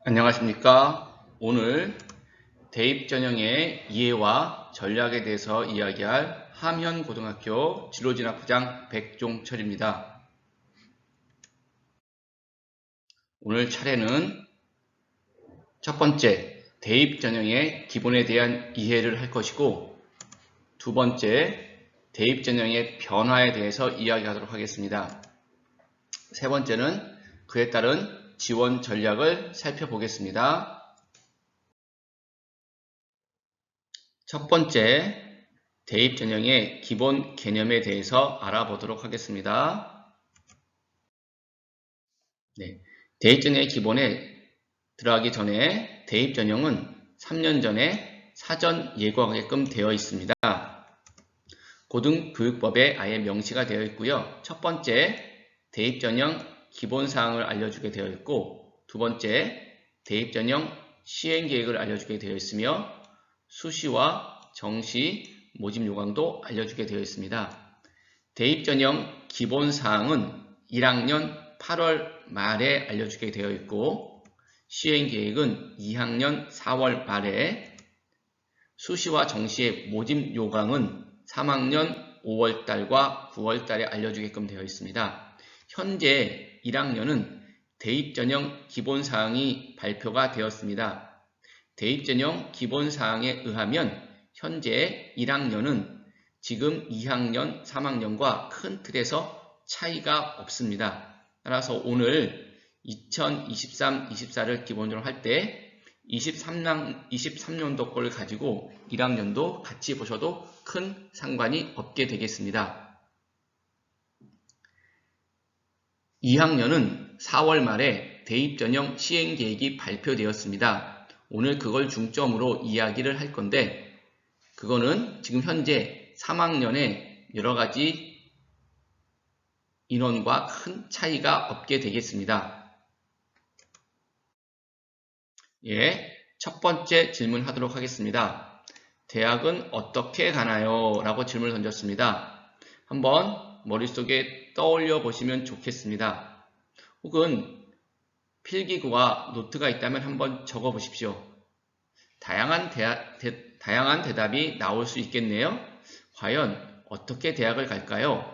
안녕하십니까. 오늘 대입 전형의 이해와 전략에 대해서 이야기할 함현고등학교 진로진학부장 백종철입니다. 오늘 차례는 첫 번째 대입 전형의 기본에 대한 이해를 할 것이고, 두 번째 대입 전형의 변화에 대해서 이야기하도록 하겠습니다. 세 번째는 그에 따른 지원 전략을 살펴보겠습니다. 첫 번째, 대입 전형의 기본 개념에 대해서 알아보도록 하겠습니다. 대입 전형의 기본에 들어가기 전에 대입 전형은 3년 전에 사전 예고하게끔 되어 있습니다. 고등교육법에 아예 명시가 되어 있고요. 첫 번째, 대입 전형 기본사항을 알려주게 되어 있고, 두 번째, 대입 전형 시행계획을 알려주게 되어 있으며, 수시와 정시 모집 요강도 알려주게 되어 있습니다. 대입 전형 기본사항은 1학년 8월 말에 알려주게 되어 있고, 시행계획은 2학년 4월 말에, 수시와 정시의 모집 요강은 3학년 5월달과 9월달에 알려주게끔 되어 있습니다. 현재 1학년은 대입 전형 기본사항이 발표가 되었습니다. 대입 전형 기본사항에 의하면 현재 1학년은 지금 2학년, 3학년과 큰 틀에서 차이가 없습니다. 따라서 오늘 2023-24를 기본으로 할 때 23년도 거를 가지고 1학년도 같이 보셔도 큰 상관이 없게 되겠습니다. 2학년은 4월 말에 대입 전형 시행계획이 발표되었습니다. 오늘 그걸 중점으로 이야기를 할 건데, 그거는 지금 현재 3학년에 여러가지 인원과 큰 차이가 없게 되겠습니다. 첫 번째 질문 하도록 하겠습니다. 대학은 어떻게 가나요? 라고 질문을 던졌습니다. 한번 머릿속에 떠올려 보시면 좋겠습니다. 혹은 필기구와 노트가 있다면 한번 적어 보십시오. 다양한 대답이 나올 수 있겠네요. 과연 어떻게 대학을 갈까요?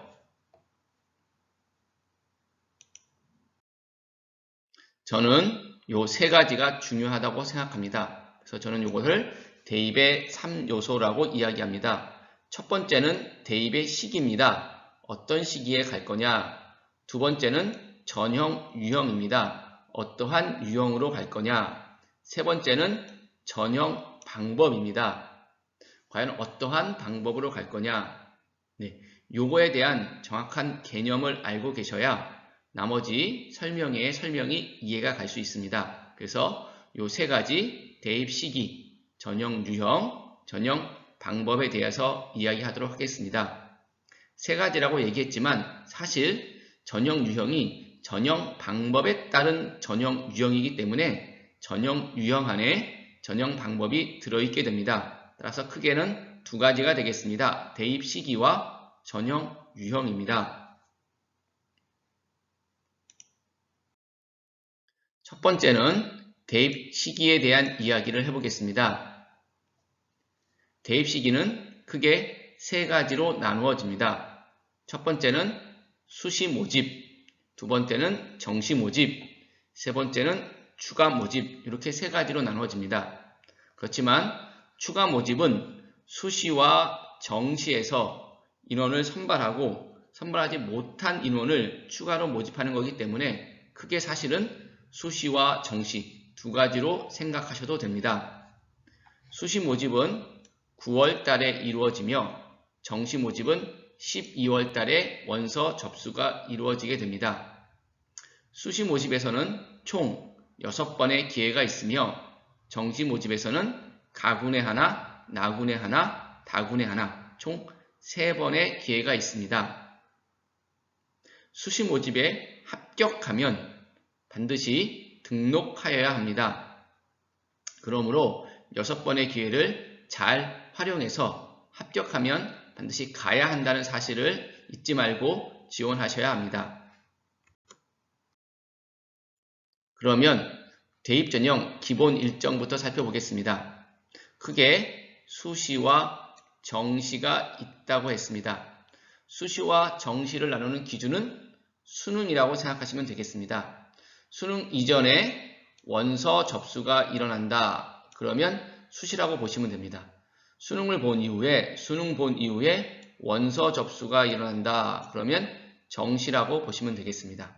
저는 요 세 가지가 중요하다고 생각합니다. 그래서 저는 이것을 대입의 3요소라고 이야기합니다. 첫 번째는 대입의 시기입니다. 어떤 시기에 갈 거냐. 두 번째는 전형 유형입니다. 어떠한 유형으로 갈 거냐. 세 번째는 전형 방법입니다. 과연 어떠한 방법으로 갈 거냐. 요거에 대한 정확한 개념을 알고 계셔야 나머지 설명이 이해가 갈 수 있습니다. 그래서 요 세 가지 대입 시기, 전형 유형, 전형 방법에 대해서 이야기하도록 하겠습니다. 세 가지라고 얘기했지만 사실 전형 유형이 전형 방법에 따른 전형 유형이기 때문에 전형 유형 안에 전형 방법이 들어있게 됩니다. 따라서 크게는 두 가지가 되겠습니다. 대입 시기와 전형 유형입니다. 첫 번째는 대입 시기에 대한 이야기를 해보겠습니다. 대입 시기는 크게 세 가지로 나누어집니다. 첫 번째는 수시 모집, 두 번째는 정시 모집, 세 번째는 추가 모집, 이렇게 세 가지로 나누어집니다. 그렇지만 추가 모집은 수시와 정시에서 인원을 선발하지 못한 인원을 추가로 모집하는 거기 때문에 크게 사실은 수시와 정시 두 가지로 생각하셔도 됩니다. 수시 모집은 9월 달에 이루어지며 정시 모집은 12월 달에 원서 접수가 이루어지게 됩니다. 수시 모집에서는 총 6번의 기회가 있으며 정시 모집에서는 가군에 하나, 나군에 하나, 다군에 하나 총 3번의 기회가 있습니다. 수시 모집에 합격하면 반드시 등록하여야 합니다. 그러므로 6번의 기회를 잘 활용해서 합격하면 반드시 가야 한다는 사실을 잊지 말고 지원하셔야 합니다. 그러면 대입 전형 기본 일정부터 살펴보겠습니다. 크게 수시와 정시가 있다고 했습니다. 수시와 정시를 나누는 기준은 수능이라고 생각하시면 되겠습니다. 수능 이전에 원서 접수가 일어난다. 그러면 수시라고 보시면 됩니다. 수능 본 이후에 원서 접수가 일어난다. 그러면 정시라고 보시면 되겠습니다.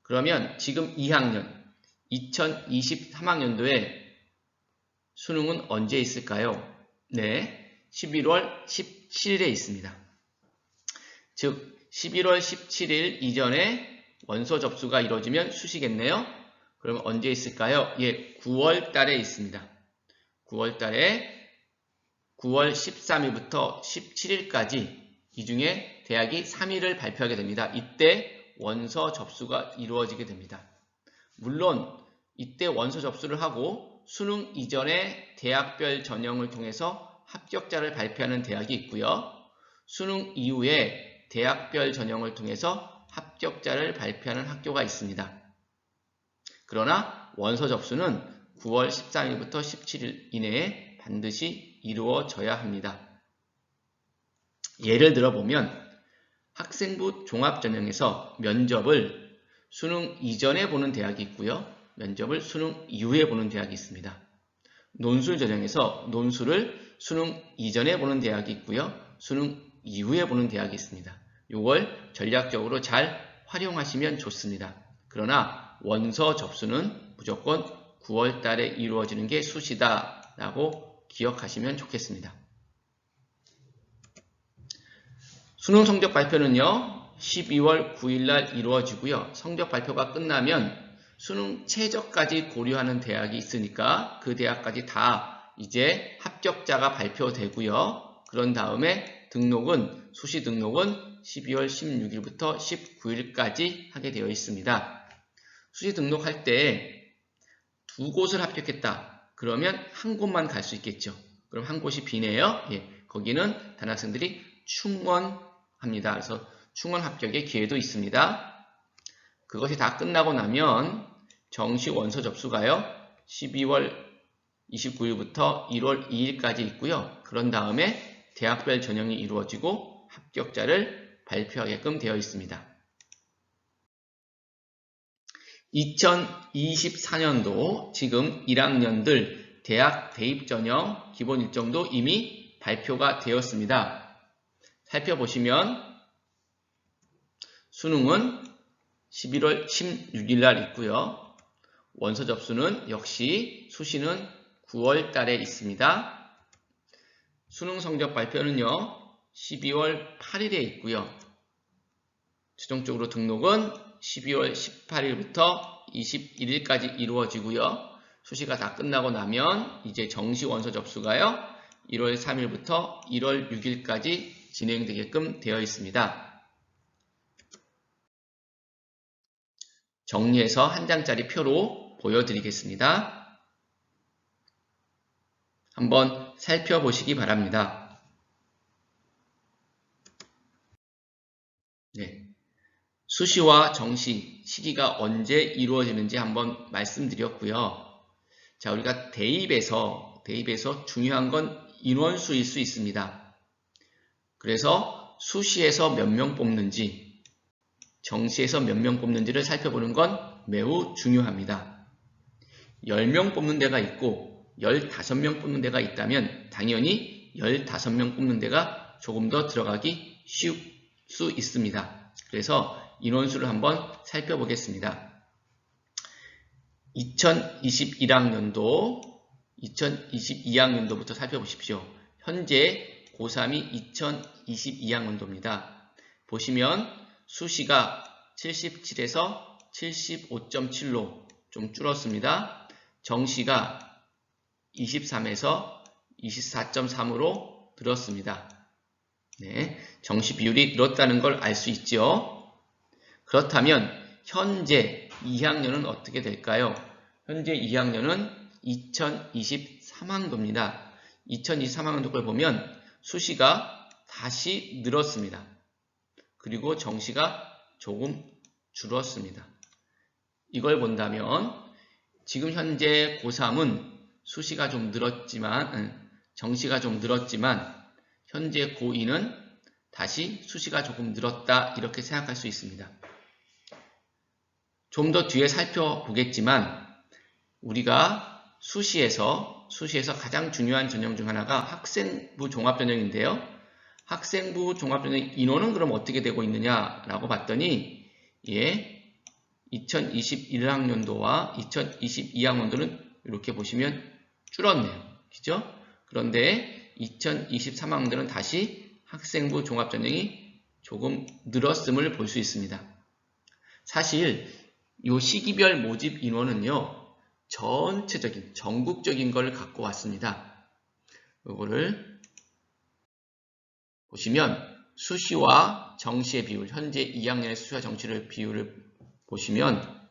그러면 지금 2학년 2023학년도에 수능은 언제 있을까요? 네, 11월 17일에 있습니다. 즉 11월 17일 이전에 원서 접수가 이루어지면 수시겠네요. 그럼 언제 있을까요? 예, 9월 달에 있습니다. 9월 달에 9월 13일부터 17일까지 이 중에 대학이 3일을 발표하게 됩니다. 이때 원서 접수가 이루어지게 됩니다. 물론 이때 원서 접수를 하고 수능 이전에 대학별 전형을 통해서 합격자를 발표하는 대학이 있고요. 수능 이후에 대학별 전형을 통해서 합격자를 발표하는 학교가 있습니다. 그러나 원서 접수는 9월 13일부터 17일 이내에 반드시 이루어져야 합니다. 예를 들어보면 학생부 종합전형에서 면접을 수능 이전에 보는 대학이 있고요. 면접을 수능 이후에 보는 대학이 있습니다. 논술 전형에서 논술을 수능 이전에 보는 대학이 있고요. 수능 이후에 보는 대학이 있습니다. 이걸 전략적으로 잘 활용하시면 좋습니다. 그러나 원서 접수는 무조건 9월 달에 이루어지는 게 수시다 라고 기억하시면 좋겠습니다. 수능 성적 발표는요, 12월 9일날 이루어지고요. 성적 발표가 끝나면 수능 최저까지 고려하는 대학이 있으니까 그 대학까지 다 이제 합격자가 발표되고요. 그런 다음에 수시 등록은 12월 16일부터 19일까지 하게 되어 있습니다. 수시 등록할 때 두 곳을 합격했다. 그러면 한 곳만 갈 수 있겠죠. 그럼 한 곳이 비네요. 예, 거기는 단학생들이 충원합니다. 그래서 충원 합격의 기회도 있습니다. 그것이 다 끝나고 나면 정시 원서 접수가요. 12월 29일부터 1월 2일까지 있고요. 그런 다음에 대학별 전형이 이루어지고 합격자를 발표하게끔 되어 있습니다. 2024년도 지금 1학년들 대학 대입 전형 기본 일정도 이미 발표가 되었습니다. 살펴보시면 수능은 11월 16일 날 있고요. 원서 접수는 역시 수시는 9월 달에 있습니다. 수능 성적 발표는요. 12월 8일에 있고요. 최종적으로 등록은 12월 18일부터 21일까지 이루어지고요. 수시가 다 끝나고 나면 이제 정시 원서 접수가요. 1월 3일부터 1월 6일까지 진행되게끔 되어 있습니다. 정리해서 한 장짜리 표로 보여드리겠습니다. 한번 살펴보시기 바랍니다. 네. 수시와 정시 시기가 언제 이루어지는지 한번 말씀드렸고요. 자, 우리가 대입에서 중요한 건 인원수일 수 있습니다. 그래서 수시에서 몇 명 뽑는지, 정시에서 몇 명 뽑는지를 살펴보는 건 매우 중요합니다. 10명 뽑는 데가 있고 15명 뽑는 데가 있다면 당연히 15명 뽑는 데가 조금 더 들어가기 쉬울 수 있습니다. 그래서 인원수를 한번 살펴보겠습니다. 2021학년도, 2022학년도부터 살펴보십시오. 현재 고3이 2022학년도입니다. 보시면 수시가 77에서 75.7로 좀 줄었습니다. 정시가 23에서 24.3으로 늘었습니다. 네, 정시 비율이 늘었다는 걸 알 수 있죠. 그렇다면 현재 2학년은 어떻게 될까요? 현재 2학년은 2023학년도입니다. 2023학년도 걸 보면 수시가 다시 늘었습니다. 그리고 정시가 조금 줄었습니다. 이걸 본다면 지금 현재 고3은 수시가 좀 늘었지만, 정시가 좀 늘었지만, 현재 고2는 다시 수시가 조금 늘었다 이렇게 생각할 수 있습니다. 좀 더 뒤에 살펴보겠지만 우리가 수시에서 가장 중요한 전형 중 하나가 학생부 종합전형인데요. 학생부 종합전형 인원은 그럼 어떻게 되고 있느냐라고 봤더니 2021학년도와 2022학년도는 이렇게 보시면 줄었네요. 그죠? 그런데 2023학년도는 다시 학생부 종합전형이 조금 늘었음을 볼 수 있습니다. 사실 이 시기별 모집 인원은요, 전체적인, 전국적인 걸 갖고 왔습니다. 이거를 보시면 수시와 정시의 비율, 현재 2학년의 수시와 정시의 비율을 보시면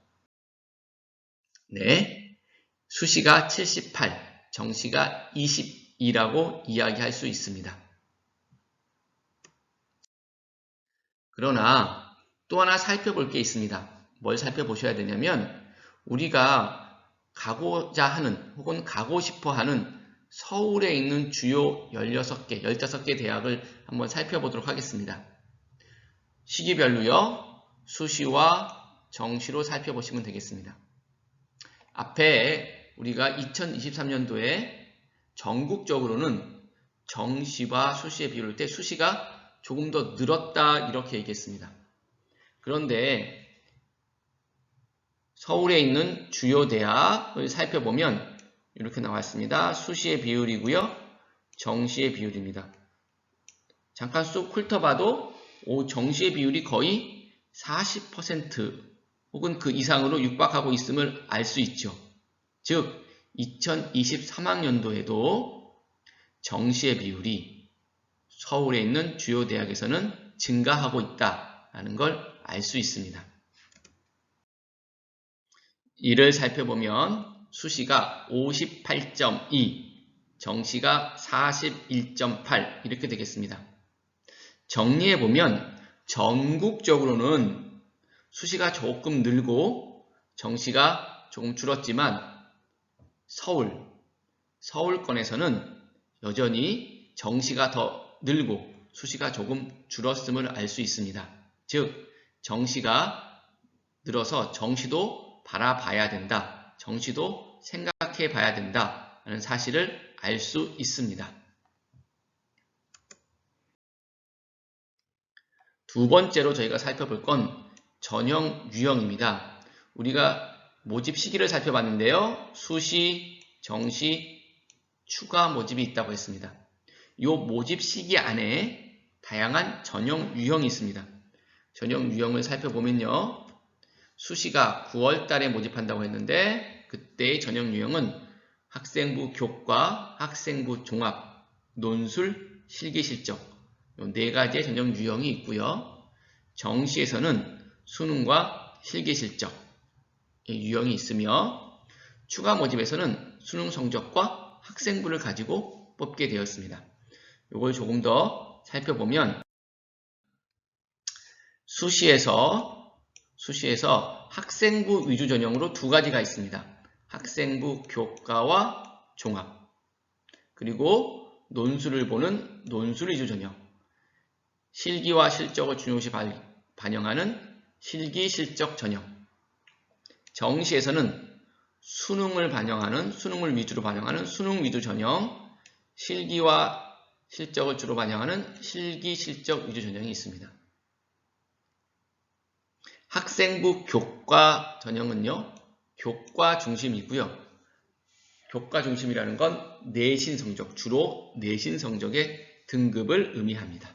수시가 78, 정시가 22라고 이야기할 수 있습니다. 그러나 또 하나 살펴볼 게 있습니다. 뭘 살펴보셔야 되냐면 우리가 가고자 하는 혹은 가고 싶어 하는 서울에 있는 주요 16개, 15개 대학을 한번 살펴보도록 하겠습니다. 시기별로요, 수시와 정시로 살펴보시면 되겠습니다. 앞에 우리가 2023년도에 전국적으로는 정시와 수시의 비율을 때 수시가 조금 더 늘었다 이렇게 얘기했습니다. 그런데 서울에 있는 주요 대학을 살펴보면 이렇게 나왔습니다. 수시의 비율이고요. 정시의 비율입니다. 잠깐 쑥 훑어봐도 정시의 비율이 거의 40% 혹은 그 이상으로 육박하고 있음을 알 수 있죠. 즉 2023학년도에도 정시의 비율이 서울에 있는 주요 대학에서는 증가하고 있다는 걸 알 수 있습니다. 이를 살펴보면 수시가 58.2, 정시가 41.8 이렇게 되겠습니다. 정리해보면 전국적으로는 수시가 조금 늘고 정시가 조금 줄었지만 서울권에서는 여전히 정시가 더 늘고 수시가 조금 줄었음을 알 수 있습니다. 즉 정시가 늘어서 정시도 바라봐야 된다. 정시도 생각해 봐야 된다는 사실을 알 수 있습니다. 두 번째로 저희가 살펴볼 건 전형 유형입니다. 우리가 모집 시기를 살펴봤는데요. 수시, 정시, 추가 모집이 있다고 했습니다. 이 모집 시기 안에 다양한 전형 유형이 있습니다. 전형 유형을 살펴보면요. 수시가 9월 달에 모집한다고 했는데 그때의 전형 유형은 학생부 교과, 학생부 종합, 논술, 실기실적 이 네 가지의 전형 유형이 있고요. 정시에서는 수능과 실기실적 유형이 있으며 추가 모집에서는 수능 성적과 학생부를 가지고 뽑게 되었습니다. 이걸 조금 더 살펴보면 수시에서 학생부 위주 전형으로 두 가지가 있습니다. 학생부 교과와 종합, 그리고 논술을 보는 논술 위주 전형, 실기와 실적을 중요시 반영하는 실기 실적 전형, 정시에서는 수능을 위주로 반영하는 수능 위주 전형, 실기와 실적을 주로 반영하는 실기 실적 위주 전형이 있습니다. 학생부 교과 전형은요, 교과 중심이고요. 교과 중심이라는 건 내신 성적, 주로 내신 성적의 등급을 의미합니다.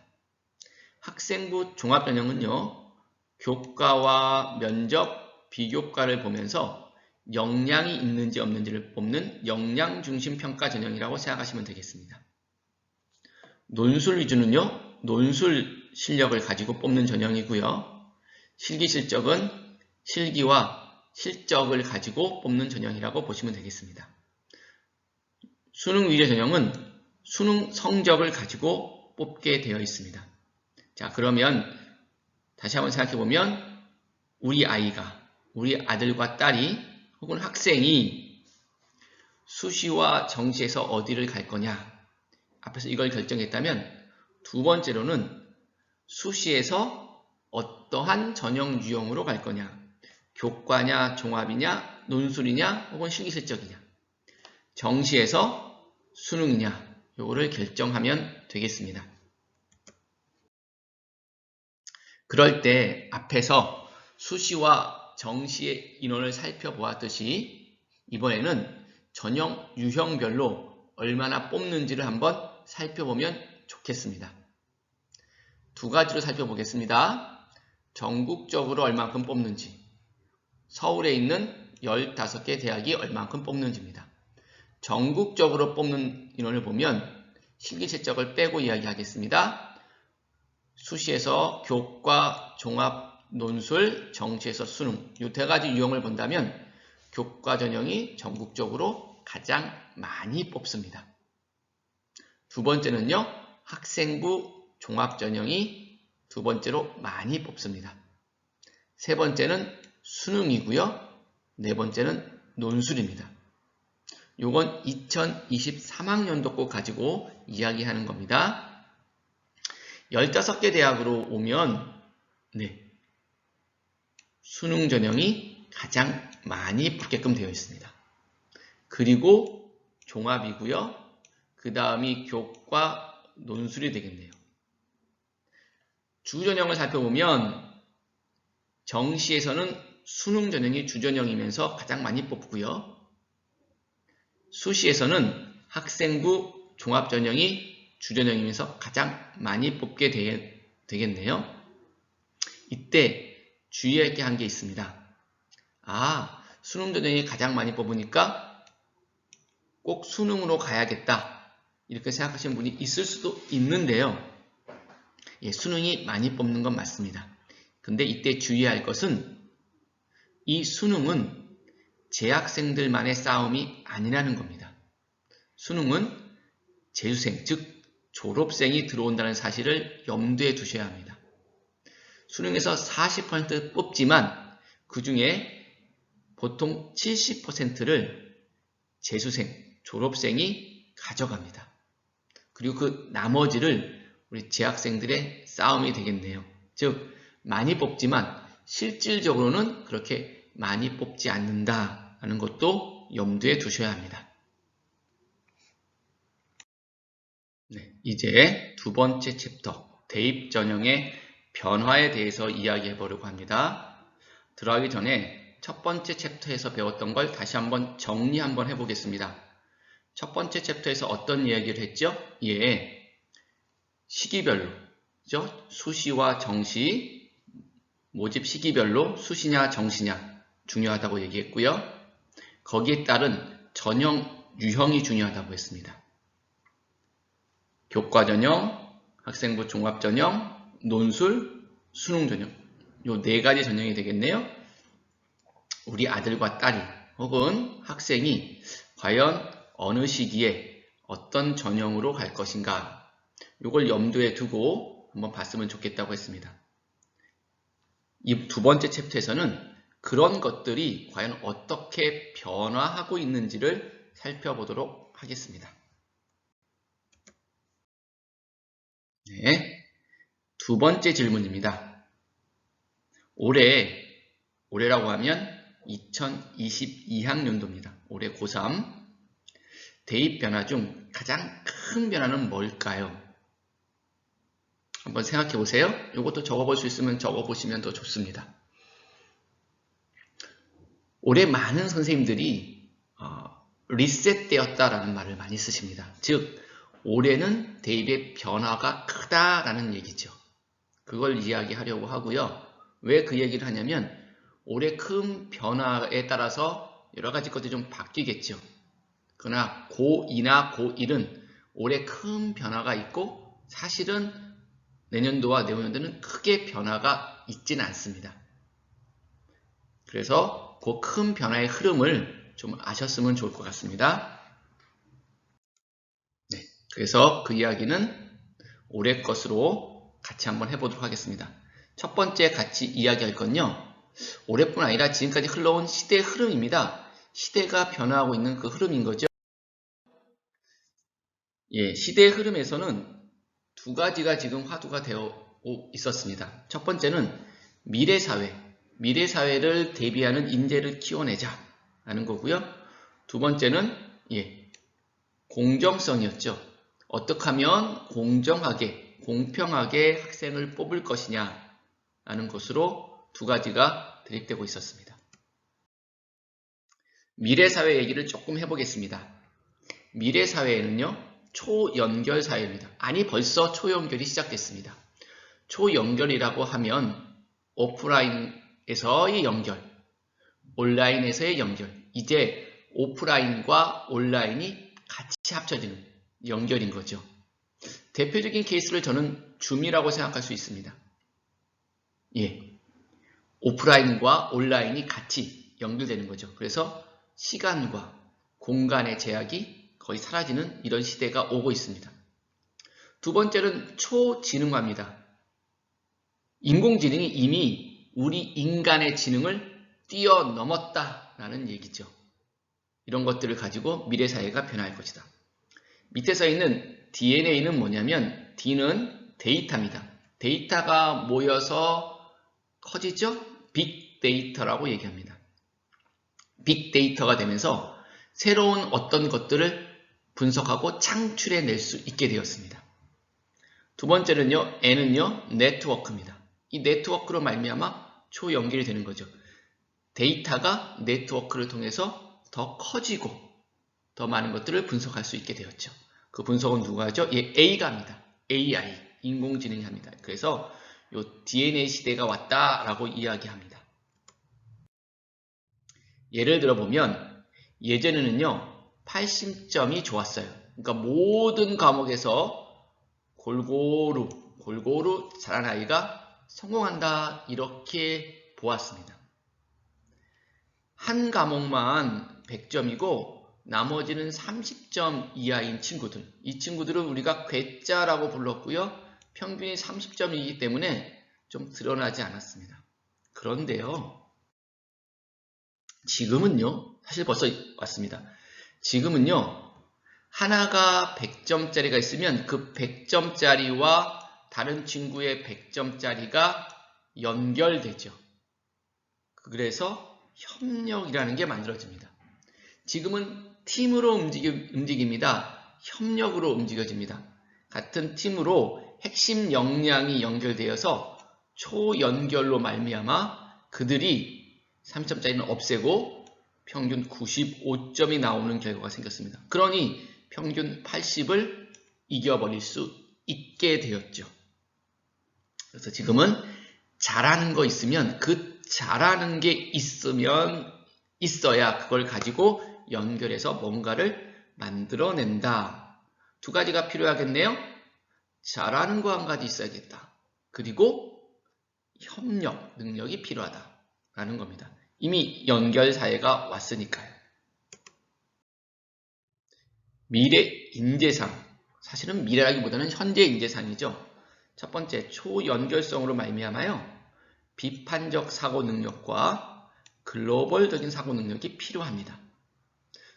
학생부 종합 전형은요, 교과와 면접, 비교과를 보면서 역량이 있는지 없는지를 뽑는 역량 중심 평가 전형이라고 생각하시면 되겠습니다. 논술 위주는요, 논술 실력을 가지고 뽑는 전형이고요. 실기 실적은 실기와 실적을 가지고 뽑는 전형이라고 보시면 되겠습니다. 수능 위주 전형은 수능 성적을 가지고 뽑게 되어 있습니다. 자, 그러면 다시 한번 생각해 보면 우리 아들과 딸이 혹은 학생이 수시와 정시에서 어디를 갈 거냐. 앞에서 이걸 결정했다면 두 번째로는 수시에서 어떠한 전형 유형으로 갈 거냐. 교과냐, 종합이냐, 논술이냐, 혹은 실기실적이냐. 정시에서 수능이냐. 요거를 결정하면 되겠습니다. 그럴 때 앞에서 수시와 정시의 인원을 살펴보았듯이 이번에는 전형 유형별로 얼마나 뽑는지를 한번 살펴보면 좋겠습니다. 두 가지로 살펴보겠습니다. 전국적으로 얼만큼 뽑는지, 서울에 있는 15개 대학이 얼만큼 뽑는지입니다. 전국적으로 뽑는 인원을 보면 실기실적을 빼고 이야기하겠습니다. 수시에서 교과, 종합, 논술, 정시에서 수능 이 세 가지 유형을 본다면 교과 전형이 전국적으로 가장 많이 뽑습니다. 두 번째는요. 학생부 종합 전형이 두 번째로 많이 뽑습니다. 세 번째는 수능이고요. 네 번째는 논술입니다. 요건 2023학년도 꼭 가지고 이야기하는 겁니다. 15개 대학으로 오면 수능 전형이 가장 많이 붙게끔 되어 있습니다. 그리고 종합이고요. 그 다음이 교과, 논술이 되겠네요. 주전형을 살펴보면 정시에서는 수능 전형이 주전형이면서 가장 많이 뽑고요. 수시에서는 학생부 종합 전형이 주전형이면서 가장 많이 뽑게 되겠네요. 이때 주의할 게 한 게 있습니다. 수능 전형이 가장 많이 뽑으니까 꼭 수능으로 가야겠다. 이렇게 생각하시는 분이 있을 수도 있는데요. 수능이 많이 뽑는 건 맞습니다. 근데 이때 주의할 것은 이 수능은 재학생들만의 싸움이 아니라는 겁니다. 수능은 재수생, 즉 졸업생이 들어온다는 사실을 염두에 두셔야 합니다. 수능에서 40% 뽑지만 그 중에 보통 70%를 재수생, 졸업생이 가져갑니다. 그리고 그 나머지를 우리 재학생들의 싸움이 되겠네요. 즉 많이 뽑지만 실질적으로는 그렇게 많이 뽑지 않는다라는 것도 염두에 두셔야 합니다. 이제 두 번째 챕터 대입 전형의 변화에 대해서 이야기해 보려고 합니다. 들어가기 전에 첫 번째 챕터에서 배웠던 걸 다시 한번 정리 한번 해보겠습니다. 첫 번째 챕터에서 어떤 이야기를 했죠? 시기별로, 그죠? 수시와 정시, 모집 시기별로 수시냐 정시냐 중요하다고 얘기했고요. 거기에 따른 전형 유형이 중요하다고 했습니다. 교과 전형, 학생부 종합 전형, 논술, 수능 전형 요 네 가지 전형이 되겠네요. 우리 아들과 딸이 혹은 학생이 과연 어느 시기에 어떤 전형으로 갈 것인가 요걸 염두에 두고 한번 봤으면 좋겠다고 했습니다. 이 두 번째 챕터에서는 그런 것들이 과연 어떻게 변화하고 있는지를 살펴보도록 하겠습니다. 두 번째 질문입니다. 올해라고 하면 2022학년도입니다. 올해 고3 대입 변화 중 가장 큰 변화는 뭘까요? 한번 생각해 보세요. 이것도 적어볼 수 있으면 적어보시면 더 좋습니다. 올해 많은 선생님들이 리셋되었다라는 말을 많이 쓰십니다. 즉 올해는 대입의 변화가 크다라는 얘기죠. 그걸 이야기하려고 하고요. 왜 그 얘기를 하냐면 올해 큰 변화에 따라서 여러 가지 것들이 좀 바뀌겠죠. 그러나 고2나 고1은 올해 큰 변화가 있고 사실은 내년도와 내후년도는 크게 변화가 있지는 않습니다. 그래서 그 큰 변화의 흐름을 좀 아셨으면 좋을 것 같습니다. 그래서 그 이야기는 올해 것으로 같이 한번 해보도록 하겠습니다. 첫 번째 같이 이야기할 건요. 올해뿐 아니라 지금까지 흘러온 시대의 흐름입니다. 시대가 변화하고 있는 그 흐름인 거죠. 예, 시대의 흐름에서는 두 가지가 지금 화두가 되어 있었습니다. 첫 번째는 미래사회, 미래사회를 대비하는 인재를 키워내자 라는 거고요. 두 번째는 공정성이었죠. 어떻게 하면 공정하게, 공평하게 학생을 뽑을 것이냐 라는 것으로 두 가지가 대립되고 있었습니다. 미래사회 얘기를 조금 해보겠습니다. 미래사회에는요, 초연결사회입니다. 아니, 벌써 초연결이 시작됐습니다. 초연결이라고 하면 오프라인에서의 연결, 온라인에서의 연결, 이제 오프라인과 온라인이 같이 합쳐지는 연결인 거죠. 대표적인 케이스를 저는 줌이라고 생각할 수 있습니다. 오프라인과 온라인이 같이 연결되는 거죠. 그래서 시간과 공간의 제약이 거의 사라지는 이런 시대가 오고 있습니다. 두 번째는 초지능화입니다. 인공지능이 이미 우리 인간의 지능을 뛰어넘었다라는 얘기죠. 이런 것들을 가지고 미래사회가 변화할 것이다. 밑에 써 있는 DNA는 뭐냐면 D는 데이터입니다. 데이터가 모여서 커지죠? 빅데이터라고 얘기합니다. 빅데이터가 되면서 새로운 어떤 것들을 분석하고 창출해낼 수 있게 되었습니다. 두 번째는요, N은요, 네트워크입니다. 이 네트워크로 말미암아 초연결이 되는 거죠. 데이터가 네트워크를 통해서 더 커지고 더 많은 것들을 분석할 수 있게 되었죠. 그 분석은 누가 하죠? A가 합니다. AI, 인공지능이 합니다. 그래서 요 DNA 시대가 왔다라고 이야기합니다. 예를 들어 보면 예전에는요 80점이 좋았어요. 그러니까 모든 과목에서 골고루 잘한 아이가 성공한다 이렇게 보았습니다. 한 과목만 100점이고 나머지는 30점 이하인 친구들, 이 친구들은 우리가 괴짜라고 불렀고요. 평균이 30점이기 때문에 좀 드러나지 않았습니다. 그런데요. 지금은요. 사실 벌써 왔습니다. 지금은요. 하나가 100점짜리가 있으면 그 100점짜리와 다른 친구의 100점짜리가 연결되죠. 그래서 협력이라는 게 만들어집니다. 지금은 팀으로 움직입니다. 협력으로 움직여집니다. 같은 팀으로 핵심 역량이 연결되어서 초연결로 말미암아 그들이 30점짜리는 없애고 평균 95점이 나오는 결과가 생겼습니다. 그러니 평균 80을 이겨버릴 수 있게 되었죠. 그래서 지금은 잘하는 거 있으면 그 잘하는 게 있어야 그걸 가지고 연결해서 뭔가를 만들어낸다. 두 가지가 필요하겠네요. 잘하는 거 한 가지 있어야겠다. 그리고 협력 능력이 필요하다라는 겁니다. 이미 연결 사회가 왔으니까요. 미래 인재상, 사실은 미래라기보다는 현재 인재상이죠. 첫 번째, 초연결성으로 말미암아요. 비판적 사고 능력과 글로벌적인 사고 능력이 필요합니다.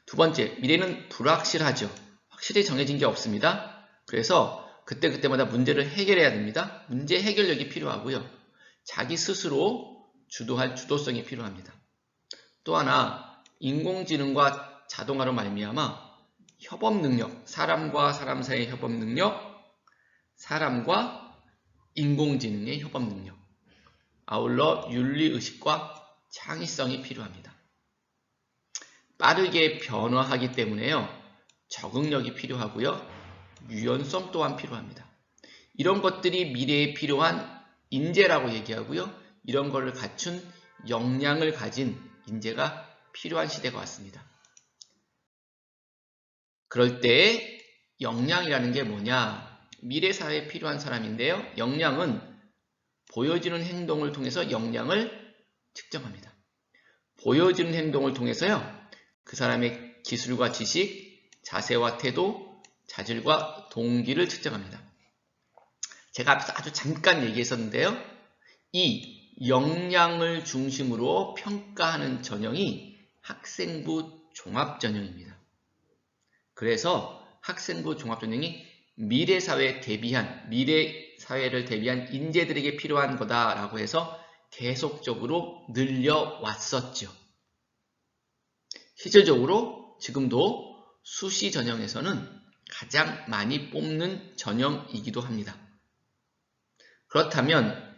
두 번째, 미래는 불확실하죠. 확실히 정해진 게 없습니다. 그래서 그때마다 문제를 해결해야 됩니다. 문제 해결력이 필요하고요. 자기 스스로 주도할 주도성이 필요합니다. 또 하나, 인공지능과 자동화로 말미암아 협업 능력, 사람과 사람 사이의 협업 능력, 사람과 인공지능의 협업 능력, 아울러 윤리의식과 창의성이 필요합니다. 빠르게 변화하기 때문에요. 적응력이 필요하고요. 유연성 또한 필요합니다. 이런 것들이 미래에 필요한 인재라고 얘기하고요. 이런 거를 갖춘 역량을 가진 인재가 필요한 시대가 왔습니다. 그럴 때 역량이라는 게 뭐냐? 미래 사회에 필요한 사람인데요. 역량은 보여지는 행동을 통해서 역량을 측정합니다. 보여지는 행동을 통해서요. 그 사람의 기술과 지식, 자세와 태도, 자질과 동기를 측정합니다. 제가 앞에서 아주 잠깐 얘기했었는데요. 이 역량을 중심으로 평가하는 전형이 학생부 종합전형입니다. 그래서 학생부 종합전형이 미래 사회를 대비한 인재들에게 필요한 거다라고 해서 계속적으로 늘려왔었죠. 실질적으로 지금도 수시 전형에서는 가장 많이 뽑는 전형이기도 합니다. 그렇다면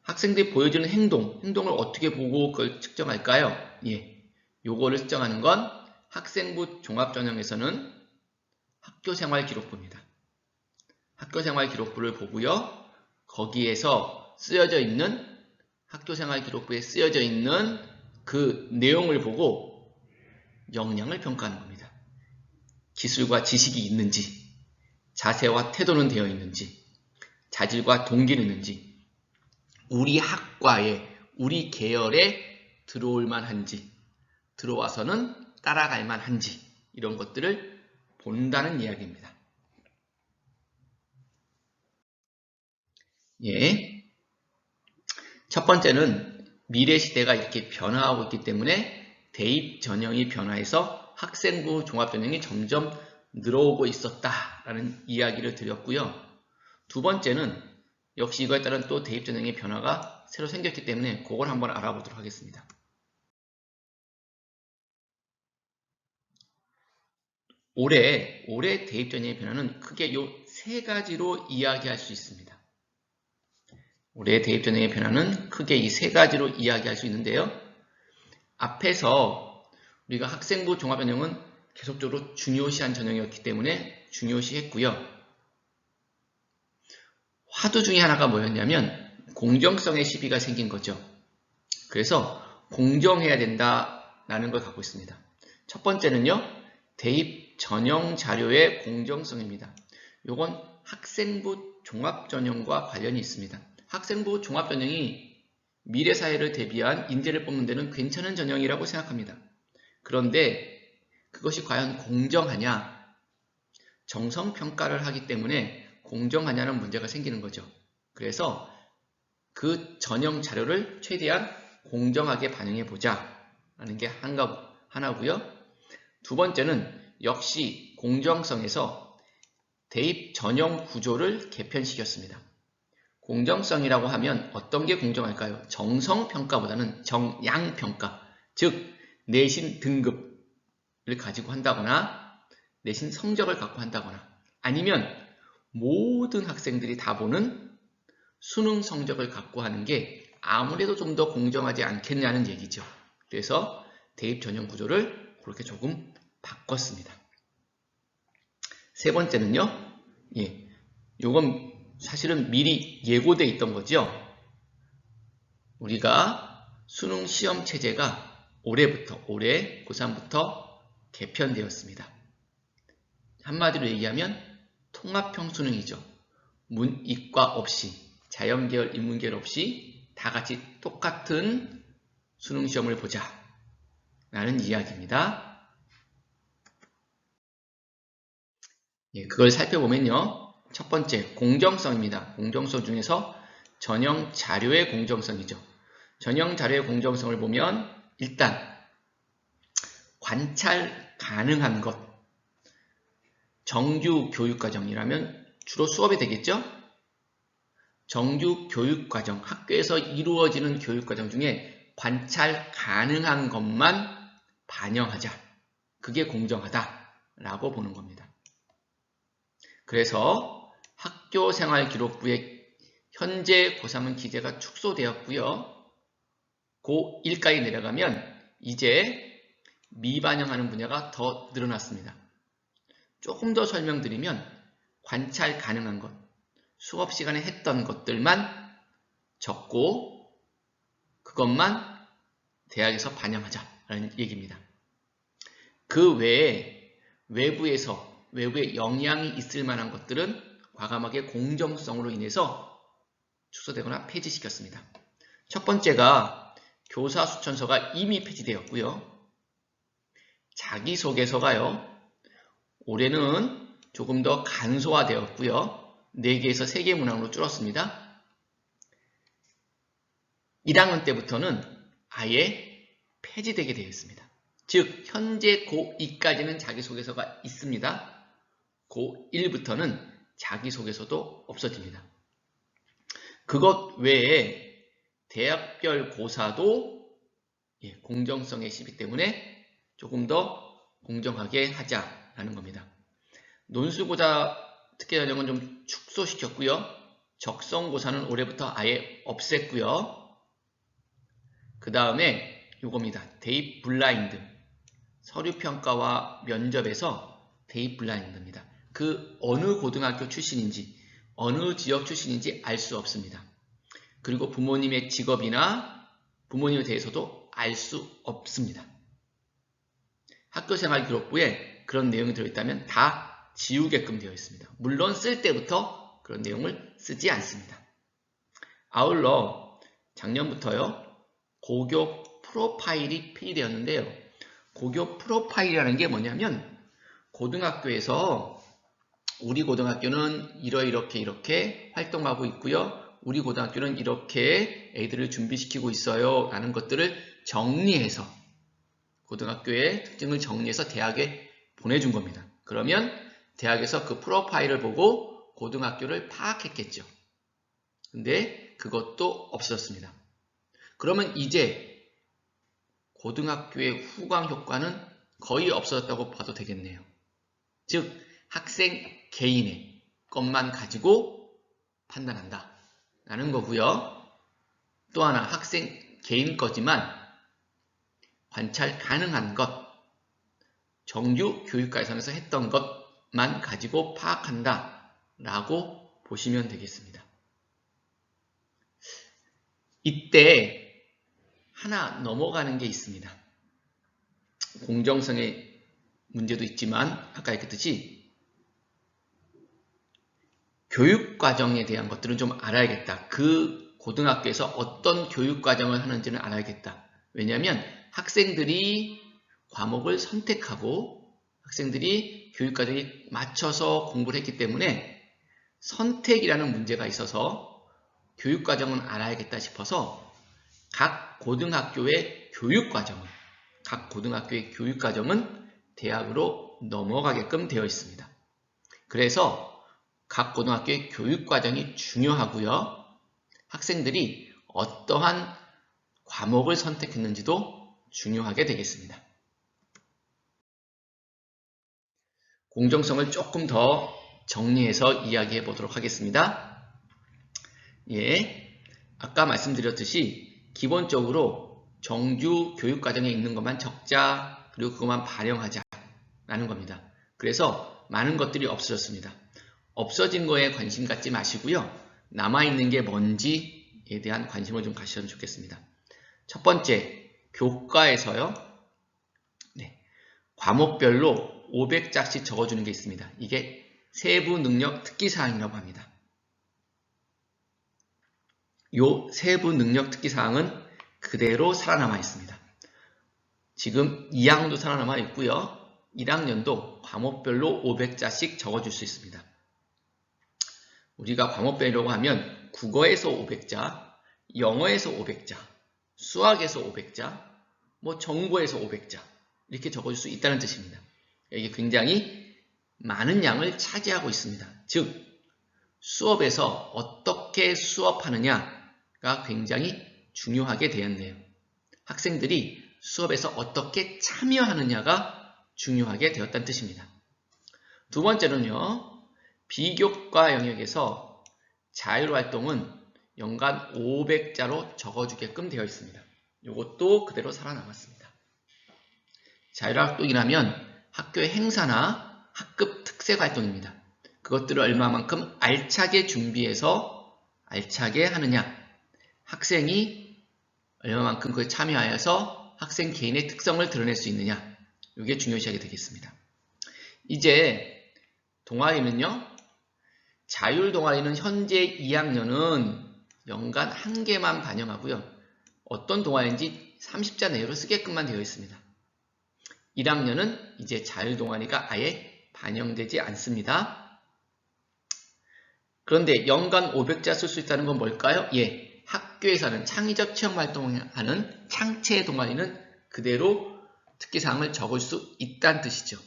학생들이 보여주는 행동을 어떻게 보고 그걸 측정할까요? 요거를 측정하는 건 학생부 종합전형에서는 학교생활기록부입니다. 학교생활기록부를 보고요. 거기에서 쓰여져 있는 학교생활기록부에 쓰여져 있는 그 내용을 보고 역량을 평가하는 겁니다. 기술과 지식이 있는지, 자세와 태도는 되어 있는지, 자질과 동기는 있는지, 우리 학과에, 우리 계열에 들어올 만한지, 들어와서는 따라갈 만한지 이런 것들을 본다는 이야기입니다. 첫 번째는 미래 시대가 이렇게 변화하고 있기 때문에 대입 전형이 변화해서 학생부 종합전형이 점점 늘어오고 있었다라는 이야기를 드렸고요. 두 번째는 역시 이거에 따른 또 대입 전형의 변화가 새로 생겼기 때문에 그걸 한번 알아보도록 하겠습니다. 올해 대입 전형의 변화는 크게 이 세 가지로 이야기할 수 있습니다. 올해 대입 전형의 변화는 크게 이 세 가지로 이야기할 수 있는데요. 앞에서 우리가 학생부 종합전형은 계속적으로 중요시한 전형이었기 때문에 중요시했고요. 화두 중에 하나가 뭐였냐면 공정성의 시비가 생긴 거죠. 그래서 공정해야 된다라는 걸 갖고 있습니다. 첫 번째는요. 대입 전형 자료의 공정성입니다. 이건 학생부 종합전형과 관련이 있습니다. 학생부 종합전형이 미래사회를 대비한 인재를 뽑는 데는 괜찮은 전형이라고 생각합니다. 그런데 그것이 과연 공정하냐? 정성평가를 하기 때문에 공정하냐는 문제가 생기는 거죠. 그래서 그 전형 자료를 최대한 공정하게 반영해보자 라는 게 하나고요. 두 번째는 역시 공정성에서 대입 전형 구조를 개편시켰습니다. 공정성이라고 하면 어떤 게 공정할까요? 정성평가보다는 정양평가, 즉 내신 등급을 가지고 한다거나 내신 성적을 갖고 한다거나 아니면 모든 학생들이 다 보는 수능 성적을 갖고 하는 게 아무래도 좀 더 공정하지 않겠냐는 얘기죠. 그래서 대입 전형 구조를 그렇게 조금 바꿨습니다. 세 번째는요. 요건 사실은 미리 예고되어 있던 거죠. 우리가 수능 시험 체제가 올해 고3부터 개편되었습니다. 한마디로 얘기하면 통합형 수능이죠. 문이과 없이, 자연계열, 인문계열 없이 다 같이 똑같은 수능 시험을 보자 라는 이야기입니다. 그걸 살펴보면요. 첫 번째, 공정성입니다. 공정성 중에서 전형 자료의 공정성이죠. 전형 자료의 공정성을 보면 일단 관찰 가능한 것, 정규 교육과정이라면 주로 수업이 되겠죠? 정규 교육과정, 학교에서 이루어지는 교육과정 중에 관찰 가능한 것만 반영하자. 그게 공정하다라고 보는 겁니다. 그래서 학교생활기록부의 현재 고3은 기재가 축소되었고요. 고1까지 내려가면 이제 미반영하는 분야가 더 늘어났습니다. 조금 더 설명드리면 관찰 가능한 것, 수업 시간에 했던 것들만 적고 그것만 대학에서 반영하자라는 얘기입니다. 그 외에 외부에 영향이 있을 만한 것들은 과감하게 공정성으로 인해서 축소되거나 폐지시켰습니다. 첫 번째가 교사 수천서가 이미 폐지되었고요. 자기소개서가요. 올해는 조금 더 간소화되었고요. 4개에서 3개 문항으로 줄었습니다. 1학년 때부터는 아예 폐지되게 되어 있습니다. 즉 현재 고2까지는 자기소개서가 있습니다. 고1부터는 자기소개서도 없어집니다. 그것 외에 대학별 고사도 공정성의 시비 때문에 조금 더 공정하게 하자라는 겁니다. 논술고사 특기전형은 좀 축소시켰고요. 적성고사는 올해부터 아예 없앴고요. 그 다음에 요겁니다. 대입 블라인드. 서류평가와 면접에서 대입 블라인드입니다. 그 어느 고등학교 출신인지 어느 지역 출신인지 알 수 없습니다. 그리고 부모님의 직업이나 부모님에 대해서도 알 수 없습니다. 학교생활 기록부에 그런 내용이 들어있다면 다 지우게끔 되어 있습니다. 물론 쓸 때부터 그런 내용을 쓰지 않습니다. 아울러 작년부터요. 고교 프로파일이 폐지되었는데요. 고교 프로파일이라는 게 뭐냐면 고등학교에서 우리 고등학교는 이렇게 활동하고 있고요. 우리 고등학교는 이렇게 애들을 준비시키고 있어요. 라는 것들을 정리해서 고등학교의 특징을 정리해서 대학에 보내준 겁니다. 그러면 대학에서 그 프로파일을 보고 고등학교를 파악했겠죠. 근데 그것도 없어졌습니다. 그러면 이제 고등학교의 후광 효과는 거의 없어졌다고 봐도 되겠네요. 즉 학생 개인의 것만 가지고 판단한다 라는 거고요. 또 하나 학생 개인 거지만 관찰 가능한 것, 정규 교육과에서 했던 것만 가지고 파악한다 라고 보시면 되겠습니다. 이때 하나 넘어가는 게 있습니다. 공정성의 문제도 있지만 아까 얘기했듯이 교육과정에 대한 것들은 좀 알아야겠다. 그 고등학교에서 어떤 교육과정을 하는지는 알아야겠다. 왜냐하면 학생들이 과목을 선택하고 학생들이 교육과정에 맞춰서 공부를 했기 때문에 선택이라는 문제가 있어서 교육과정은 알아야겠다 싶어서 각 고등학교의 교육과정은 대학으로 넘어가게끔 되어 있습니다. 그래서 각 고등학교의 교육과정이 중요하고요. 학생들이 어떠한 과목을 선택했는지도 중요하게 되겠습니다. 공정성을 조금 더 정리해서 이야기해 보도록 하겠습니다. 아까 말씀드렸듯이 기본적으로 정규 교육과정에 있는 것만 적자, 그리고 그것만 발행하자 라는 겁니다. 그래서 많은 것들이 없어졌습니다. 없어진 거에 관심 갖지 마시고요. 남아있는 게 뭔지에 대한 관심을 좀 가시면 좋겠습니다. 첫 번째, 교과에서요. 과목별로 500자씩 적어주는 게 있습니다. 이게 세부 능력 특기사항이라고 합니다. 이 세부 능력 특기사항은 그대로 살아남아 있습니다. 지금 2학년도 살아남아 있고요. 1학년도 과목별로 500자씩 적어줄 수 있습니다. 우리가 과목별이라고 하면 국어에서 500자, 영어에서 500자, 수학에서 500자, 정보에서 500자 이렇게 적어줄 수 있다는 뜻입니다. 이게 굉장히 많은 양을 차지하고 있습니다. 즉 수업에서 어떻게 수업하느냐가 굉장히 중요하게 되었네요. 학생들이 수업에서 어떻게 참여하느냐가 중요하게 되었다는 뜻입니다. 두 번째는요. 비교과 영역에서 자율활동은 연간 500자로 적어주게끔 되어 있습니다. 이것도 그대로 살아남았습니다. 자율활동이라면 학교의 행사나 학급 특색활동입니다. 그것들을 얼마만큼 알차게 준비해서 알차게 하느냐, 학생이 얼마만큼 그에 참여하여서 학생 개인의 특성을 드러낼 수 있느냐, 이게 중요시하게 되겠습니다. 이제 동아리는요, 자율 동아리는 현재 2학년은 연간 1개만 반영하고요. 어떤 동아리인지 30자 내로 쓰게끔만 되어 있습니다. 1학년은 이제 자율 동아리가 아예 반영되지 않습니다. 그런데 연간 500자 쓸 수 있다는 건 뭘까요? 학교에서는 창의적 체험 활동하는 창체 동아리는 그대로 특기사항을 적을 수 있다는 뜻이죠.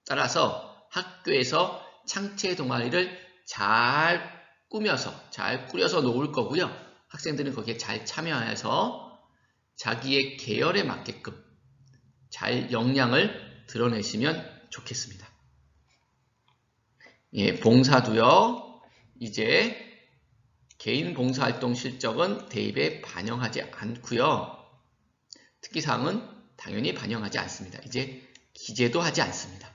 따라서 학교에서 창체 동아리를 잘 꾸려서 놓을 거고요. 학생들은 거기에 잘 참여해서 자기의 계열에 맞게끔 잘 역량을 드러내시면 좋겠습니다. 예, 봉사도요. 이제 개인 봉사활동 실적은 대입에 반영하지 않고요. 특기사항은 당연히 반영하지 않습니다. 이제 기재도 하지 않습니다.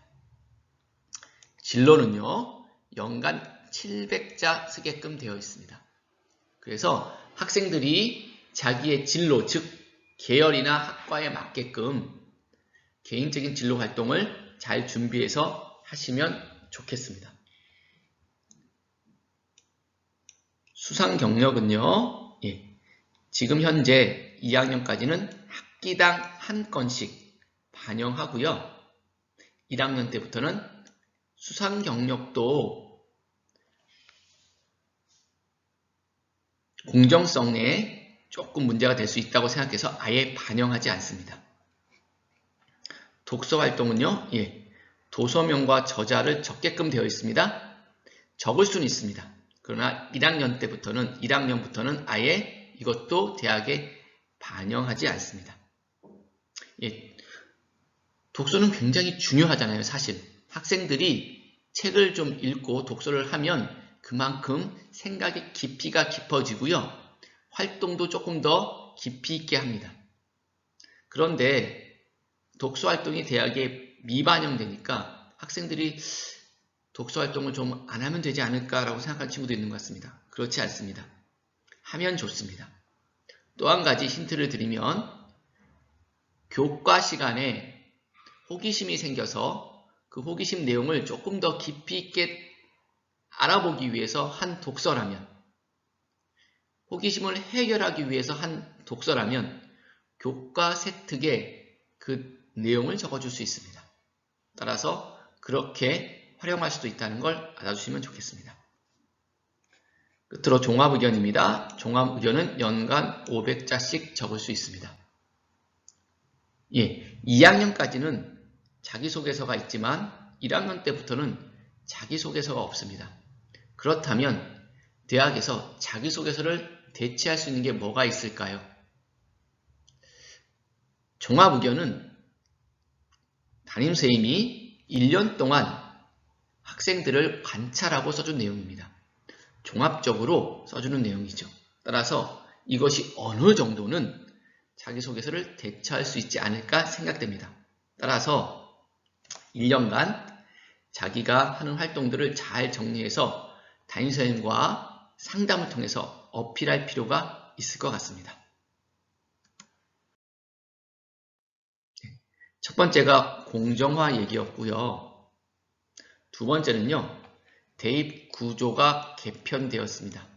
진로는요. 연간 700자 쓰게끔 되어 있습니다. 그래서 학생들이 자기의 진로, 즉 계열이나 학과에 맞게끔 개인적인 진로 활동을 잘 준비해서 하시면 좋겠습니다. 수상 경력은요. 예, 지금 현재 2학년까지는 학기당 한 건씩 반영하고요. 1학년 때부터는 수상 경력도 공정성에 조금 문제가 될 수 있다고 생각해서 아예 반영하지 않습니다. 독서 활동은요. 예, 도서명과 저자를 적게끔 되어 있습니다. 적을 수는 있습니다. 그러나 1학년부터는 아예 이것도 대학에 반영하지 않습니다. 예, 독서는 굉장히 중요하잖아요. 사실 학생들이 책을 좀 읽고 독서를 하면 그만큼 생각의 깊이가 깊어지고요. 활동도 조금 더 깊이 있게 합니다. 그런데 독서 활동이 대학에 미반영되니까 학생들이 독서 활동을 좀 안 하면 되지 않을까라고 생각하는 친구도 있는 것 같습니다. 그렇지 않습니다. 하면 좋습니다. 또 한 가지 힌트를 드리면 교과 시간에 호기심이 생겨서 그 호기심 내용을 조금 더 깊이 있게 알아보기 위해서 한 독서라면, 호기심을 해결하기 위해서 한 독서라면 교과 세특에 그 내용을 적어줄 수 있습니다. 따라서 그렇게 활용할 수도 있다는 걸 알아주시면 좋겠습니다. 끝으로 종합의견입니다. 종합의견은 연간 500자씩 적을 수 있습니다. 예, 2학년까지는 자기소개서가 있지만 1학년 때부터는 자기소개서가 없습니다. 그렇다면 대학에서 자기소개서를 대체할 수 있는 게 뭐가 있을까요? 종합의견은 담임선생님이 1년 동안 학생들을 관찰하고 써준 내용입니다. 종합적으로 써주는 내용이죠. 따라서 이것이 어느 정도는 자기소개서를 대체할 수 있지 않을까 생각됩니다. 따라서 1년간 자기가 하는 활동들을 잘 정리해서 담임선생님과 상담을 통해서 어필할 필요가 있을 것 같습니다. 첫 번째가 공정화 얘기였고요. 두 번째는요. 대입 구조가 개편되었습니다.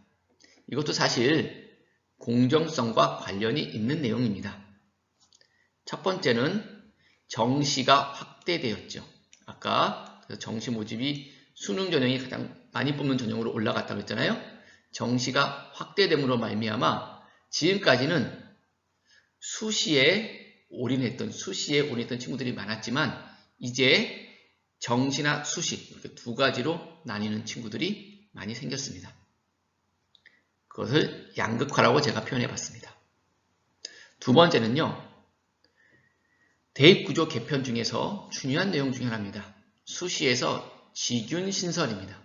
이것도 사실 공정성과 관련이 있는 내용입니다. 첫 번째는 정시가 확대되었죠. 아까 정시 모집이 수능 전형이 가장 많이 뽑는 전형으로 올라갔다고 했잖아요. 정시가 확대됨으로 말미암아 지금까지는 수시에 올인했던 친구들이 많았지만 이제 정시나 수시 이렇게 두 가지로 나뉘는 친구들이 많이 생겼습니다. 그것을 양극화라고 제가 표현해 봤습니다. 두 번째는요. 대입구조 개편 중에서 중요한 내용 중에 하나입니다. 수시에서 지균 신설입니다.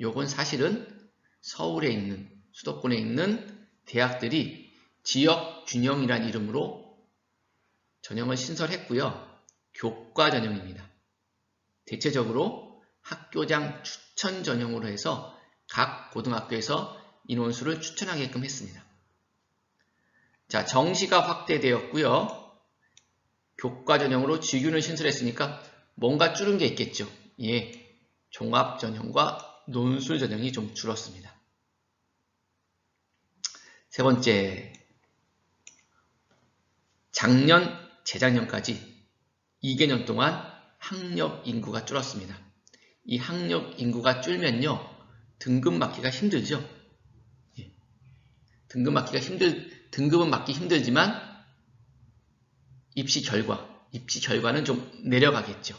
요건 사실은 서울에 있는 수도권에 있는 대학들이 지역 균형이라는 이름으로 전형을 신설했고요. 교과 전형입니다. 대체적으로 학교장 추천 전형으로 해서 각 고등학교에서 인원수를 추천하게끔 했습니다. 자, 정시가 확대되었고요. 교과 전형으로 지균을 신설했으니까 뭔가 줄은 게 있겠죠. 예, 종합 전형과 논술 전형이 좀 줄었습니다. 세 번째, 작년, 재작년까지 2개년 동안 학력 인구가 줄었습니다. 이 학력 인구가 줄면요, 등급 맞기가 힘들죠. 예. 등급은 맞기 힘들지만 입시 결과는 좀 내려가겠죠.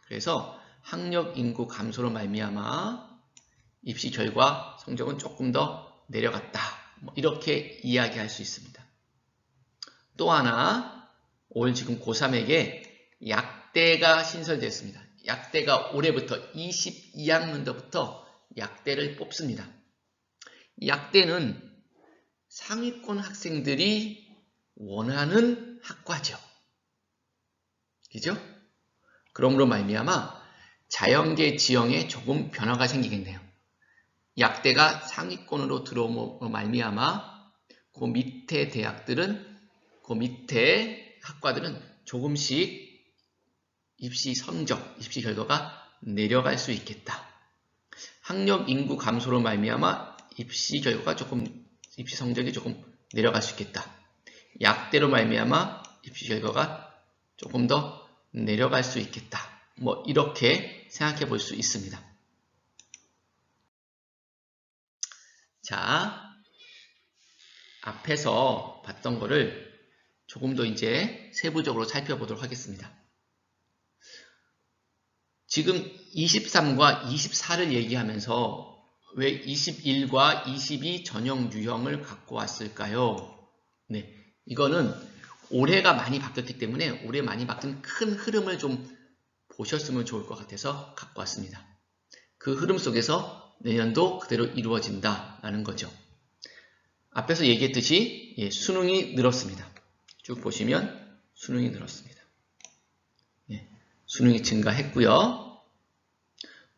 그래서 학력 인구 감소로 말미암아 입시 결과 성적은 조금 더 내려갔다. 이렇게 이야기할 수 있습니다. 또 하나, 올 지금 고3에게 약대가 신설되었습니다. 약대가 올해부터 22학년도부터 약대를 뽑습니다. 약대는 상위권 학생들이 원하는 학과죠. 그죠? 그러므로 말미암아 자연계 지형에 조금 변화가 생기겠네요. 약대가 상위권으로 들어옴으로 말미암아 그 밑에 대학들은, 그 밑에 학과들은 조금씩 입시 성적, 입시 결과가 내려갈 수 있겠다. 학력 인구 감소로 말미암아 입시 성적이 조금 내려갈 수 있겠다. 약대로 말미암아 입시 결과가 조금 더 내려갈 수 있겠다. 이렇게 생각해 볼 수 있습니다. 자, 앞에서 봤던 거를 조금 더 이제 세부적으로 살펴보도록 하겠습니다. 지금 23과 24를 얘기하면서 왜 21과 22 전형 유형을 갖고 왔을까요? 네, 이거는 올해가 많이 바뀌었기 때문에 올해 많이 바뀐 큰 흐름을 좀 보셨으면 좋을 것 같아서 갖고 왔습니다. 그 흐름 속에서 내년도 그대로 이루어진다라는 거죠. 앞에서 얘기했듯이 수능이 늘었습니다. 쭉 보시면 수능이 늘었습니다. 수능이 증가했고요.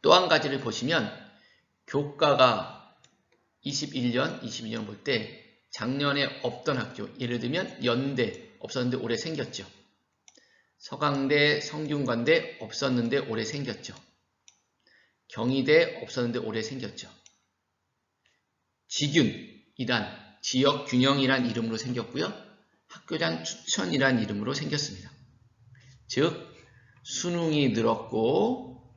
또 한 가지를 보시면 교과가 21년, 22년 볼 때 작년에 없던 학교, 예를 들면 연대 없었는데 올해 생겼죠. 서강대, 성균관대 없었는데 올해 생겼죠. 경희대 없었는데 올해 생겼죠. 지균이란 지역균형이란 이름으로 생겼고요. 학교장 추천이란 이름으로 생겼습니다. 즉 수능이 늘었고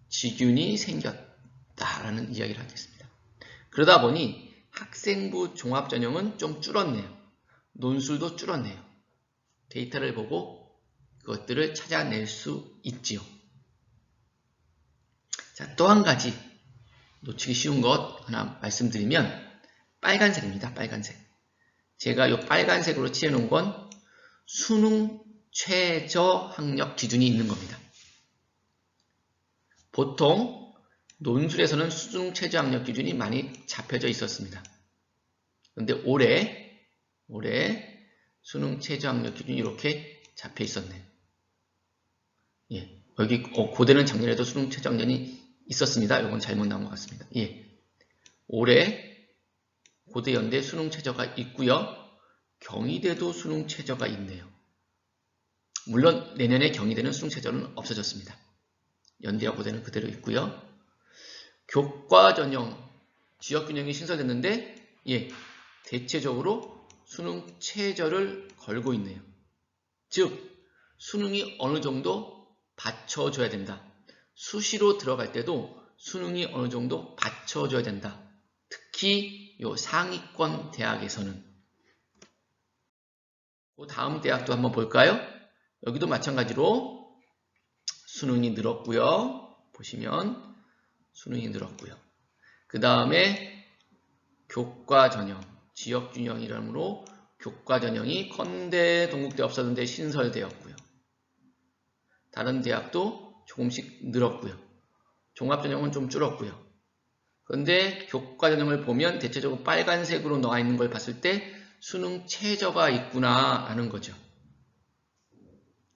지균이 생겼다라는 이야기를 하겠습니다. 그러다 보니 학생부 종합전형은 좀 줄었네요. 논술도 줄었네요. 데이터를 보고 그것들을 찾아낼 수 있지요. 자, 또 한 가지 놓치기 쉬운 것 하나 말씀드리면 빨간색입니다. 빨간색. 제가 이 빨간색으로 칠해놓은 건 수능 최저 학력 기준이 있는 겁니다. 보통 논술에서는 수능 최저 학력 기준이 많이 잡혀져 있었습니다. 그런데 올해 수능 최저 학력 기준이 이렇게 잡혀 있었네요. 여기 고대는 작년에도 수능 최저 학년이 있었습니다. 이건 잘못 나온 것 같습니다. 올해 고대 연대 수능 최저가 있고요. 경희대도 수능 최저가 있네요. 물론 내년에 경희대는 수능 최저는 없어졌습니다. 연대와 고대는 그대로 있고요. 교과 전형, 지역균형이 신설됐는데 대체적으로 수능 최저를 걸고 있네요. 즉 수능이 어느 정도 받쳐줘야 된다. 수시로 들어갈 때도 수능이 어느 정도 받쳐줘야 된다. 특히 요 상위권 대학에서는. 그 다음 대학도 한번 볼까요? 여기도 마찬가지로 수능이 늘었고요. 보시면 수능이 늘었고요. 그 다음에 교과 전형, 지역균형 이름으로 교과 전형이 건대, 동국대 없었는데 신설되었고요. 다른 대학도 조금씩 늘었고요. 종합전형은 좀 줄었고요. 그런데 교과 전형을 보면 대체적으로 빨간색으로 나와 있는 걸 봤을 때 수능 최저가 있구나 라는 거죠.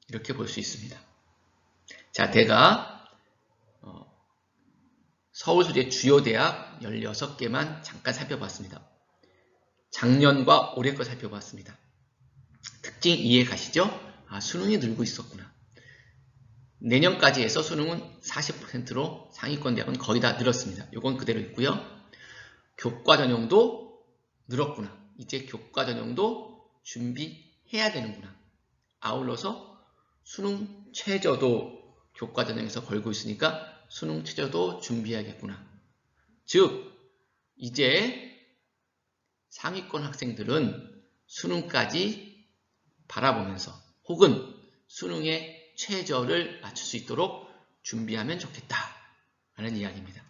이렇게 볼 수 있습니다. 자, 제가 서울수재 주요 대학 16개만 잠깐 살펴봤습니다. 작년과 올해 거 살펴봤습니다. 특징 이해 가시죠? 수능이 늘고 있었구나. 내년까지 해서 수능은 40%로 상위권 대학은 거의 다 늘었습니다. 이건 그대로 있고요. 교과 전형도 늘었구나. 이제 교과 전형도 준비해야 되는구나. 아울러서 수능 최저도 교과 전형에서 걸고 있으니까 수능 최저도 준비해야겠구나. 즉 이제 상위권 학생들은 수능까지 바라보면서 혹은 수능의 최저를 맞출 수 있도록 준비하면 좋겠다 라는 이야기입니다.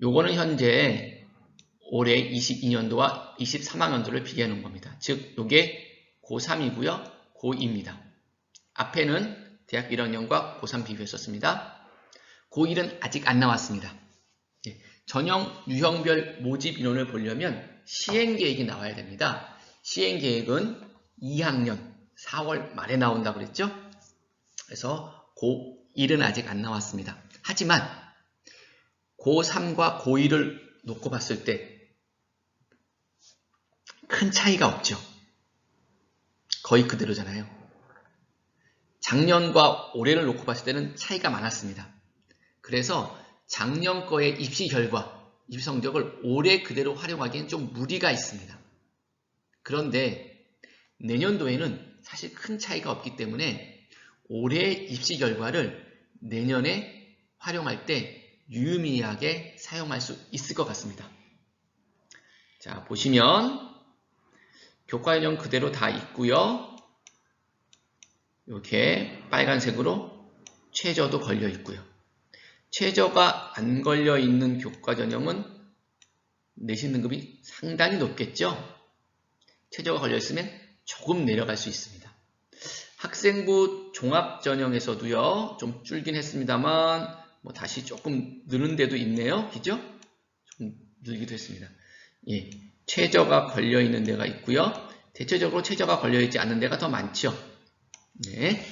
요거는 현재 올해 22년도와 23학년도를 비교해 놓은 겁니다. 즉 요게 고3이고요. 고2입니다. 앞에는 대학 1학년과 고3 비교했었습니다. 고1은 아직 안 나왔습니다. 전형 유형별 모집 인원을 보려면 시행계획이 나와야 됩니다. 시행계획은 2학년 4월 말에 나온다고 그랬죠? 그래서 고1은 아직 안 나왔습니다. 하지만 고3과 고2를 놓고 봤을 때 큰 차이가 없죠. 거의 그대로잖아요. 작년과 올해를 놓고 봤을 때는 차이가 많았습니다. 그래서 작년 거의 입시 결과, 입시 성적을 올해 그대로 활용하기엔 좀 무리가 있습니다. 그런데 내년도에는 사실 큰 차이가 없기 때문에 올해 입시 결과를 내년에 활용할 때 유의미하게 사용할 수 있을 것 같습니다. 자, 보시면 교과연령 그대로 다 있고요. 이렇게 빨간색으로 최저도 걸려 있고요. 최저가 안 걸려 있는 교과 전형은 내신 등급이 상당히 높겠죠. 최저가 걸려 있으면 조금 내려갈 수 있습니다. 학생부 종합 전형에서도요. 좀 줄긴 했습니다만 뭐 다시 조금 느는 데도 있네요. 그죠? 좀 늘기도 했습니다. 예, 최저가 걸려 있는 데가 있고요. 대체적으로 최저가 걸려 있지 않는 데가 더 많죠. 네.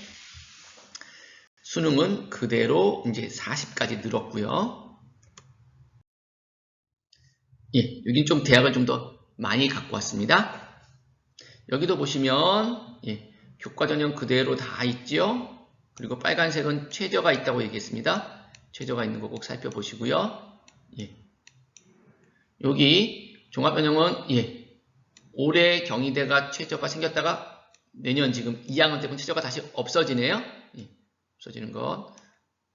수능은 그대로 이제 40까지 늘었고요. 예, 여긴 좀 대학을 좀 더 많이 갖고 왔습니다. 여기도 보시면 예, 교과 전형 그대로 다 있죠. 그리고 빨간색은 최저가 있다고 얘기했습니다. 최저가 있는 거 꼭 살펴보시고요. 예. 여기 종합전형은 예, 올해 경희대가 최저가 생겼다가 내년 지금 2학년 때부터 최저가 다시 없어지네요. 예, 없어지는 것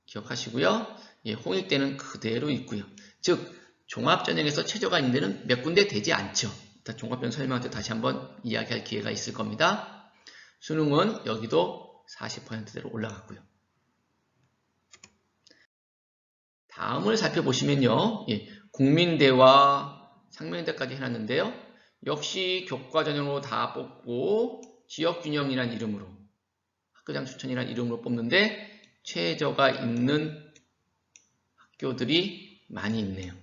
기억하시고요. 예, 홍익대는 그대로 있고요. 즉 종합전형에서 최저가 있는 데는 몇 군데 되지 않죠. 일단 종합전형 설명할 때 다시 한번 이야기할 기회가 있을 겁니다. 수능은 여기도 40%대로 올라갔고요. 다음을 살펴보시면요. 예, 국민대와 상명대까지 해놨는데요. 역시 교과전형으로 다 뽑고 지역균형이라는 이름으로 학교장 추천이라는 이름으로 뽑는데 최저가 있는 학교들이 많이 있네요.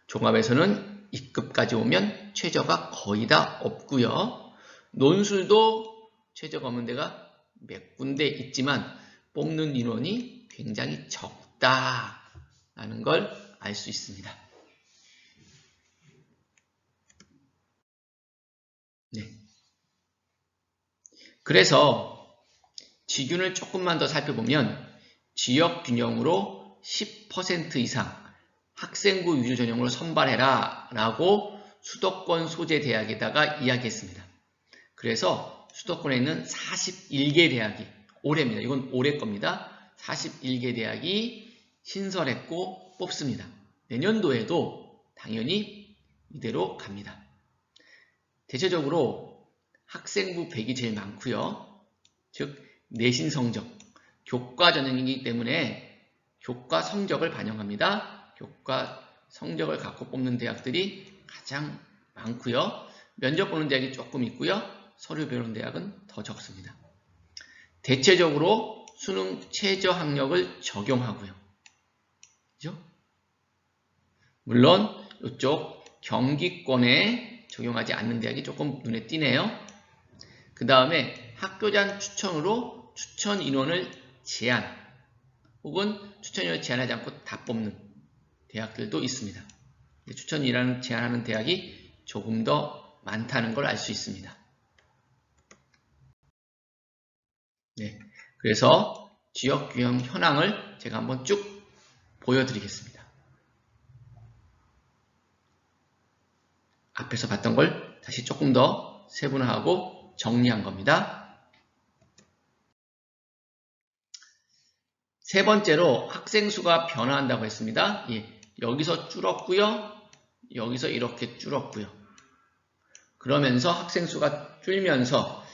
종합에서는 2급까지 오면 최저가 거의 다 없고요. 논술도 최저가 없는 데가 몇 군데 있지만 뽑는 인원이 굉장히 적다라는 걸 알 수 있습니다. 네. 그래서 지균을 조금만 더 살펴보면 지역균형으로 10% 이상 학생부 위주 전형으로 선발해라 라고 수도권 소재 대학에다가 이야기했습니다. 그래서 수도권에 있는 41개 대학이 올해입니다. 이건 올해 겁니다. 41개 대학이 신설했고 뽑습니다. 내년도에도 당연히 이대로 갑니다. 대체적으로 학생부 100이 제일 많고요. 즉 내신 성적, 교과 전형이기 때문에 교과 성적을 반영합니다. 교과 성적을 갖고 뽑는 대학들이 가장 많고요. 면접 보는 대학이 조금 있고요. 서류 배우는 대학은 더 적습니다. 대체적으로 수능 최저 학력을 적용하고요. 그죠? 물론 이쪽 경기권에 적용하지 않는 대학이 조금 눈에 띄네요. 그 다음에 학교장 추천으로 추천 인원을 제한 혹은 추천 인원을 제한하지 않고 다 뽑는 대학들도 있습니다. 추천 인원을 제한하는 대학이 조금 더 많다는 걸 알 수 있습니다. 네, 그래서 지역균형 현황을 제가 한번 쭉 보여드리겠습니다. 앞에서 봤던 걸 다시 조금 더 세분화하고 정리한 겁니다. 세 번째로 학생 수가 변화한다고 했습니다. 예, 여기서 줄었고요. 여기서 이렇게 줄었고요. 그러면서 학생 수가 줄면서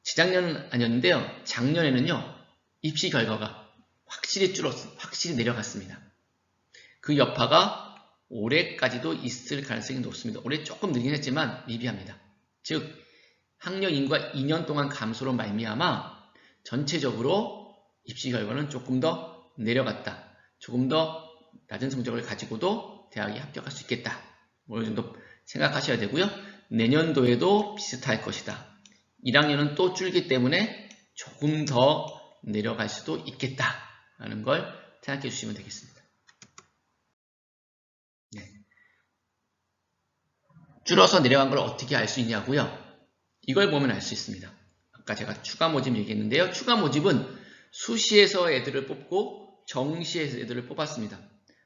재작년은 아니었는데요. 작년에는요. 입시 결과가 확실히 내려갔습니다. 그 여파가 올해까지도 있을 가능성이 높습니다. 올해 조금 늘긴 했지만 미비합니다. 즉 학령 인구가 2년 동안 감소로 말미암아 전체적으로 입시 결과는 조금 더 내려갔다. 조금 더 낮은 성적을 가지고도 대학에 합격할 수 있겠다. 어느 정도 생각하셔야 되고요. 내년도에도 비슷할 것이다. 1학년은 또 줄기 때문에 조금 더 내려갈 수도 있겠다라는 걸 생각해 주시면 되겠습니다. 네. 줄어서 내려간 걸 어떻게 알 수 있냐고요? 이걸 보면 알 수 있습니다. 아까 제가 추가 모집 얘기했는데요. 추가 모집은 수시에서 애들을 뽑고 정시에서 애들을 뽑았습니다.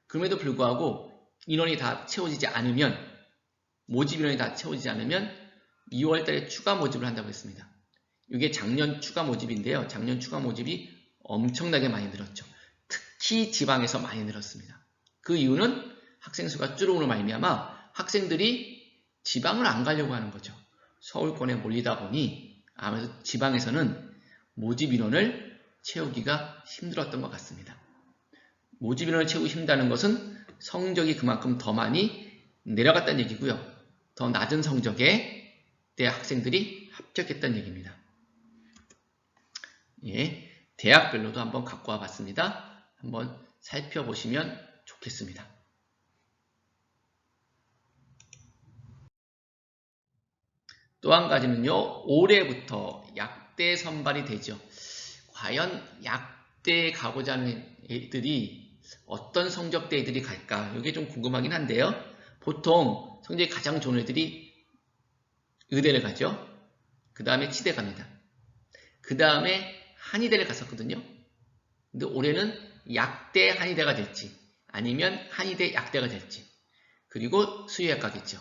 그럼에도 불구하고 인원이 다 채워지지 않으면 모집 인원이 다 채워지지 않으면 2월달에 추가 모집을 한다고 했습니다. 이게 작년 추가 모집인데요. 작년 추가 모집이 엄청나게 많이 늘었죠. 특히 지방에서 많이 늘었습니다. 그 이유는 학생 수가 줄음으로 말미암아 학생들이 지방을 안 가려고 하는 거죠. 서울권에 몰리다 보니 아무래도 지방에서는 모집 인원을 채우기가 힘들었던 것 같습니다. 모집 인원을 채우기 힘들다는 것은 성적이 그만큼 더 많이 내려갔다는 얘기고요. 더 낮은 성적에 대학 학생들이 합격했다는 얘기입니다. 예, 대학별로도 한번 갖고 와봤습니다. 한번 살펴보시면 좋겠습니다. 또 한 가지는요, 올해부터 약대 선발이 되죠. 과연 약대에 가고자 하는 애들이 어떤 성적대 애들이 갈까? 이게 좀 궁금하긴 한데요. 보통 성적이 가장 좋은 애들이 의대를 가죠. 그 다음에 치대 갑니다. 그 다음에 한의대를 갔었거든요. 근데 올해는 약대 한의대가 될지 아니면 한의대 약대가 될지 그리고 수의학과겠죠.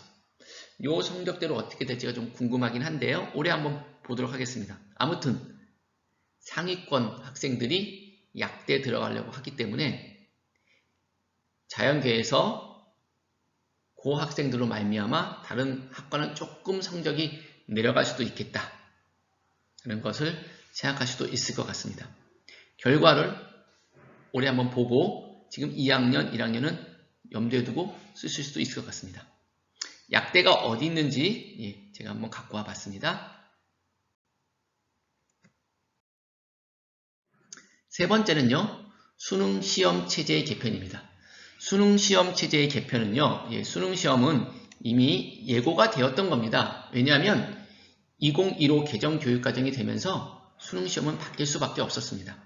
요 성적대로 어떻게 될지가 좀 궁금하긴 한데요. 올해 한번 보도록 하겠습니다. 아무튼 상위권 학생들이 약대 들어가려고 하기 때문에 자연계에서 그 학생들로 말미암아 다른 학과는 조금 성적이 내려갈 수도 있겠다 라는 것을 생각할 수도 있을 것 같습니다. 결과를 올해 한번 보고 지금 2학년, 1학년은 염두에 두고 쓰실 수도 있을 것 같습니다. 약대가 어디 있는지 제가 한번 갖고 와봤습니다. 세 번째는요. 수능시험 체제의 개편입니다. 수능시험 체제의 개편은요. 수능시험은 이미 예고가 되었던 겁니다. 왜냐하면 2015 개정 교육과정이 되면서 수능시험은 바뀔 수밖에 없었습니다.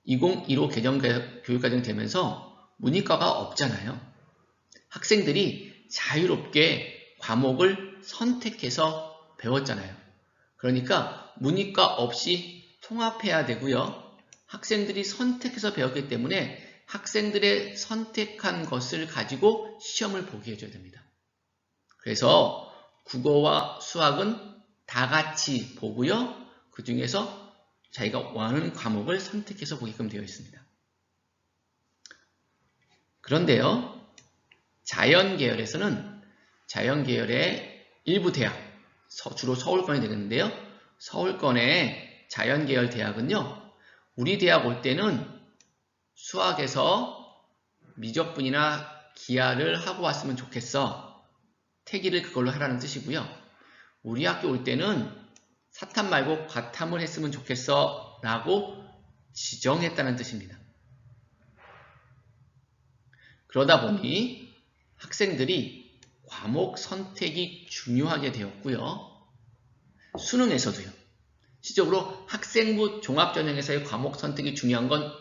2015 개정 교육과정이 되면서 문이과가 없잖아요. 학생들이 자유롭게 과목을 선택해서 배웠잖아요. 그러니까 문이과 없이 통합해야 되고요. 학생들이 선택해서 배웠기 때문에 학생들의 선택한 것을 가지고 시험을 보게 해줘야 됩니다. 그래서 국어와 수학은 다 같이 보고요. 그 중에서 자기가 원하는 과목을 선택해서 보게끔 되어 있습니다. 그런데요. 자연계열에서는 자연계열의 일부 대학, 주로 서울권이 되겠는데요. 서울권의 자연계열 대학은요. 우리 대학 올 때는 수학에서 미적분이나 기하를 하고 왔으면 좋겠어. 태기를 그걸로 하라는 뜻이고요. 우리 학교 올 때는 사탐 말고 과탐을 했으면 좋겠어 라고 지정했다는 뜻입니다. 그러다 보니 학생들이 과목 선택이 중요하게 되었고요. 수능에서도요. 실질적으로 학생부 종합전형에서의 과목 선택이 중요한 건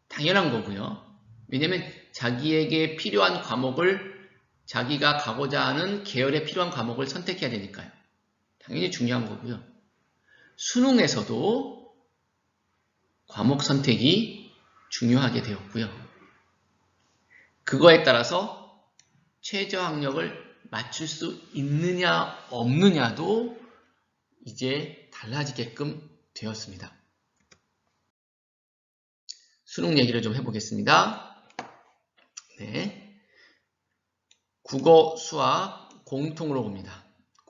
당연한 거고요. 왜냐하면 자기에게 필요한 과목을 자기가 가고자 하는 계열에 필요한 과목을 선택해야 되니까요. 당연히 중요한 거고요. 수능에서도 과목 선택이 중요하게 되었고요. 그거에 따라서 최저학력을 맞출 수 있느냐 없느냐도 이제 달라지게끔 되었습니다. 수능 얘기를 좀 해보겠습니다. 네. 국어, 수학 공통으로 봅니다.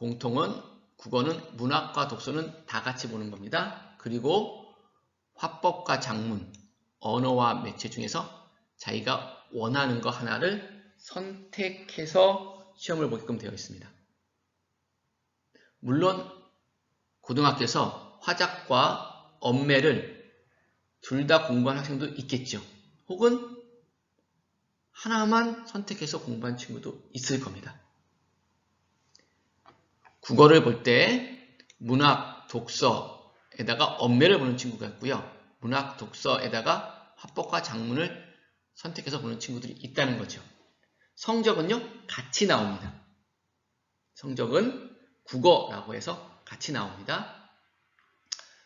공통은 국어는 문학과 독서는 다 같이 보는 겁니다. 그리고 화법과 작문, 언어와 매체 중에서 자기가 원하는 거 하나를 선택해서 시험을 보게끔 되어 있습니다. 물론 고등학교에서 화작과 언매를 둘 다 공부한 학생도 있겠죠. 혹은 하나만 선택해서 공부한 친구도 있을 겁니다. 국어를 볼 때 문학, 독서에다가 언매를 보는 친구가 있고요. 문학, 독서에다가 화법과 작문을 선택해서 보는 친구들이 있다는 거죠. 성적은요, 같이 나옵니다. 성적은 국어라고 해서 같이 나옵니다.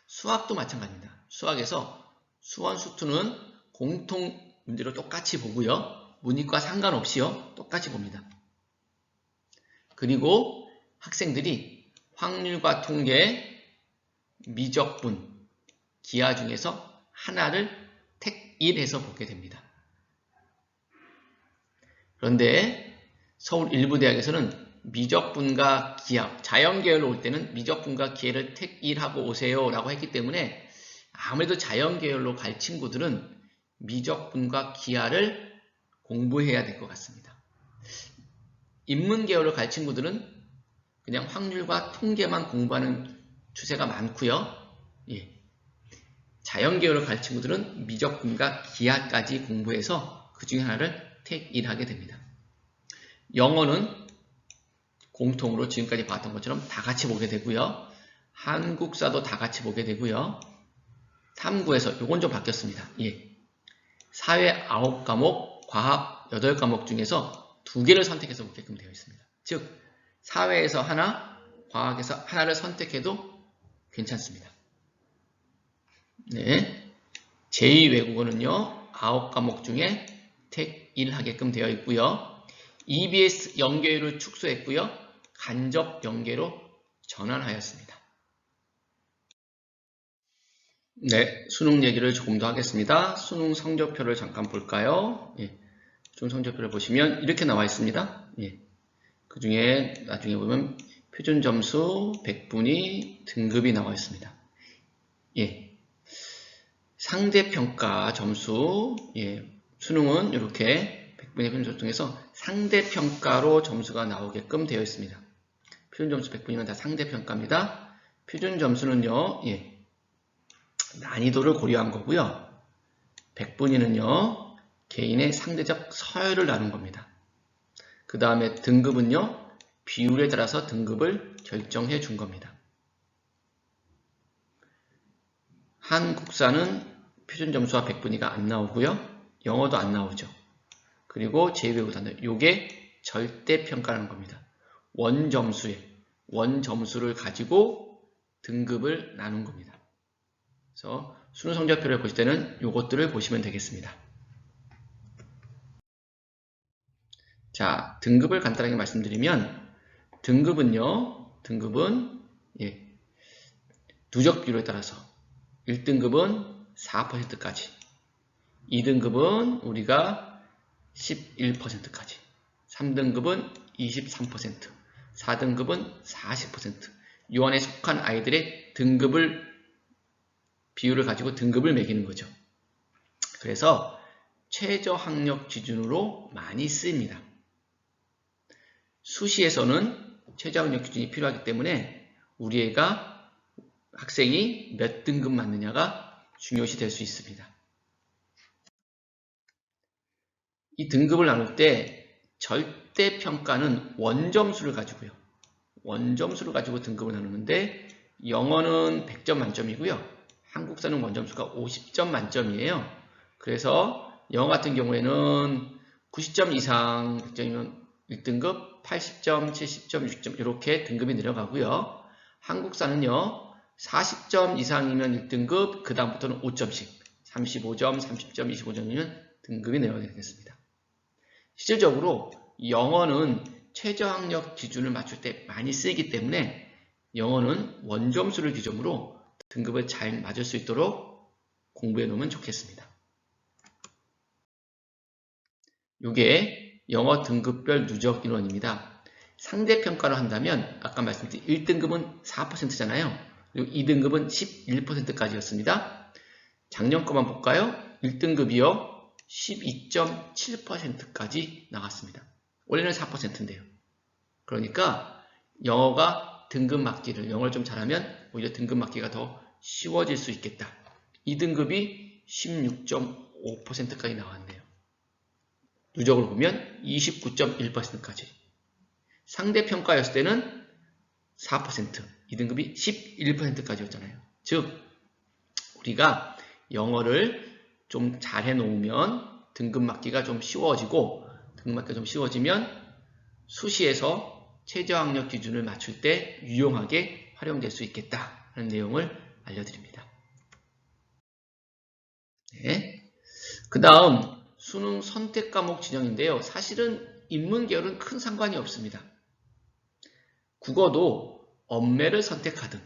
수학도 마찬가지입니다. 수학에서 수원, 수투는 공통 문제로 똑같이 보고요. 문이과 상관없이요. 똑같이 봅니다. 그리고 학생들이 확률과 통계, 미적분, 기하 중에서 하나를 택1해서 보게 됩니다. 그런데 서울 일부 대학에서는 미적분과 기하, 자연계열로 올 때는 미적분과 기하를 택1하고 오세요 라고 했기 때문에 아무래도 자연계열로 갈 친구들은 미적분과 기하를 공부해야 될 것 같습니다. 인문계열로 갈 친구들은 그냥 확률과 통계만 공부하는 추세가 많고요. 예. 자연계열로 갈 친구들은 미적분과 기하까지 공부해서 그 중에 하나를 택1 하게 됩니다. 영어는 공통으로 지금까지 봤던 것처럼 다 같이 보게 되고요. 한국사도 다 같이 보게 되고요. 탐구에서 이건 좀 바뀌었습니다. 예. 사회 9과목, 과학 8과목 중에서 2개를 선택해서 보게끔 되어 있습니다. 즉 사회에서 하나, 과학에서 하나를 선택해도 괜찮습니다. 네. 제2외국어는요. 9과목 중에 택1 하게끔 되어 있고요. EBS 연계율을 축소했고요. 간접 연계로 전환하였습니다. 네, 수능 얘기를 조금 더 하겠습니다. 수능 성적표를 잠깐 볼까요? 예, 수능 성적표를 보시면 이렇게 나와 있습니다. 예, 그 중에 나중에 보면 표준 점수 100분위 등급이 나와 있습니다. 예, 상대평가 점수, 예, 수능은 이렇게 100분위 표준 점수 통해서 상대평가로 점수가 나오게끔 되어 있습니다. 표준 점수 100분위는 다 상대평가입니다. 표준 점수는요, 예, 난이도를 고려한 거고요. 100분위는요, 개인의 상대적 서열을 나눈 겁니다. 그 다음에 등급은요, 비율에 따라서 등급을 결정해 준 겁니다. 한국사는 표준 점수와 100분위가 안 나오고요. 영어도 안 나오죠. 그리고 제2외국어 단어, 요게 절대평가라는 겁니다. 원 점수를 가지고 등급을 나눈 겁니다. 그래서 수능 성적표를 보실 때는 요것들을 보시면 되겠습니다. 자, 등급을 간단하게 말씀드리면 등급은 예, 누적 비율에 따라서 1등급은 4%까지, 2등급은 우리가 11%까지, 3등급은 23%, 4등급은 40%, 요 안에 속한 아이들의 비율을 가지고 등급을 매기는 거죠. 그래서 최저학력 기준으로 많이 쓰입니다. 수시에서는 최저학력 기준이 필요하기 때문에 우리 애가 학생이 몇 등급 맞느냐가 중요시 될 수 있습니다. 이 등급을 나눌 때 절대평가는 원점수를 가지고요. 원점수를 가지고 등급을 나누는데 영어는 100점 만점이고요. 한국사는 원점수가 50점 만점이에요. 그래서 영어 같은 경우에는 90점 이상 100점이면 1등급, 80점, 70점, 60점 이렇게 등급이 내려가고요. 한국사는요. 40점 이상이면 1등급, 그 다음부터는 5점씩 35점, 30점, 25점이면 등급이 내려가게 되겠습니다. 실질적으로 영어는 최저학력 기준을 맞출 때 많이 쓰이기 때문에 영어는 원점수를 기준으로 등급을 잘 맞을 수 있도록 공부해 놓으면 좋겠습니다. 이게 영어 등급별 누적 인원입니다. 상대평가를 한다면 아까 말씀드린 1등급은 4%잖아요. 그리고 2등급은 11%까지였습니다. 작년 거만 볼까요? 1등급이요. 12.7%까지 나갔습니다. 원래는 4%인데요. 그러니까 영어가 등급 맞기를, 영어를 좀 잘하면 오히려 등급 맞기가 더 쉬워질 수 있겠다. 2등급이 16.5%까지 나왔네요. 누적으로 보면 29.1%까지. 상대평가였을 때는 4%, 2등급이 11%까지였잖아요. 즉, 우리가 영어를 좀 잘해 놓으면 등급 맞기가 좀 쉬워지고, 등급 맞기가 좀 쉬워지면 수시에서 최저학력 기준을 맞출 때 유용하게 활용될 수 있겠다는 내용을 알려드립니다. 네. 그 다음 수능 선택 과목 진영인데요. 사실은 인문계열은 큰 상관이 없습니다. 국어도 언매를 선택하든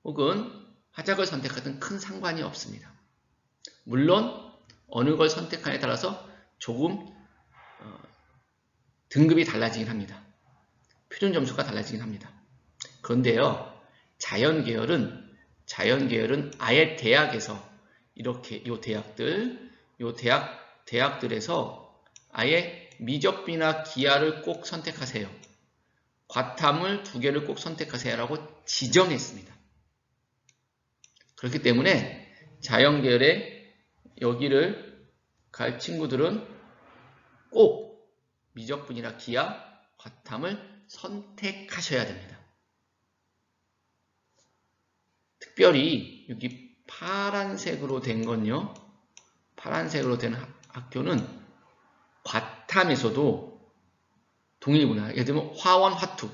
혹은 화작을 선택하든 큰 상관이 없습니다. 물론 어느 걸 선택하냐에 따라서 조금 등급이 달라지긴 합니다. 표준 점수가 달라지긴 합니다. 그런데요, 자연계열은 아예 대학에서 이렇게 요 대학들에서 아예 미적분이나 기하를 꼭 선택하세요. 과탐을 2개를 꼭 선택하세요라고 지정했습니다. 그렇기 때문에 자연계열에 여기를 갈 친구들은 꼭 미적분이나 기하, 과탐을 선택하셔야 됩니다. 특별히 여기 파란색으로 된 건요. 파란색으로 된 학교는 과탐에서도 동일분야, 예를 들면 화원, 화투,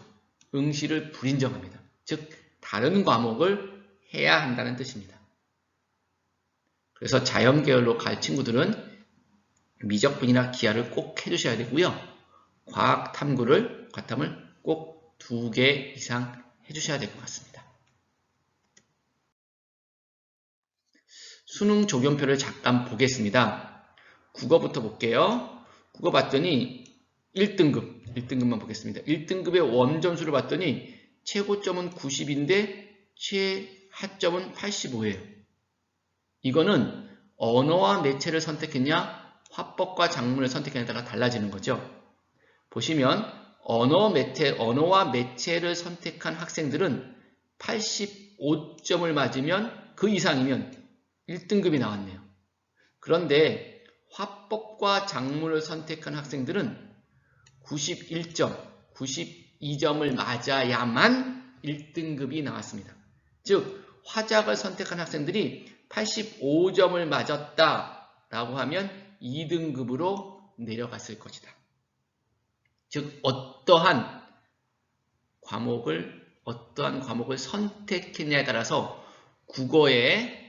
응시를 불인정합니다. 즉 다른 과목을 해야 한다는 뜻입니다. 그래서 자연계열로 갈 친구들은 미적분이나 기하를 꼭 해주셔야 되고요. 과탐을 꼭 2개 이상 해주셔야 될 것 같습니다. 수능 조견표를 잠깐 보겠습니다. 국어부터 볼게요. 국어 봤더니 1등급만 보겠습니다. 1등급의 원점수를 봤더니 최고점은 90인데 최하점은 85예요. 이거는 언어와 매체를 선택했냐, 화법과 작문을 선택했냐에 따라 달라지는 거죠. 보시면 언어와 매체를 선택한 학생들은 85점을 맞으면 그 이상이면 1등급이 나왔네요. 그런데 화법과 작문을 선택한 학생들은 92점을 맞아야만 1등급이 나왔습니다. 즉 화작을 선택한 학생들이 85점을 맞았다라고 하면 2등급으로 내려갔을 것이다. 즉 어떠한 과목을 선택했냐에 따라서 국어의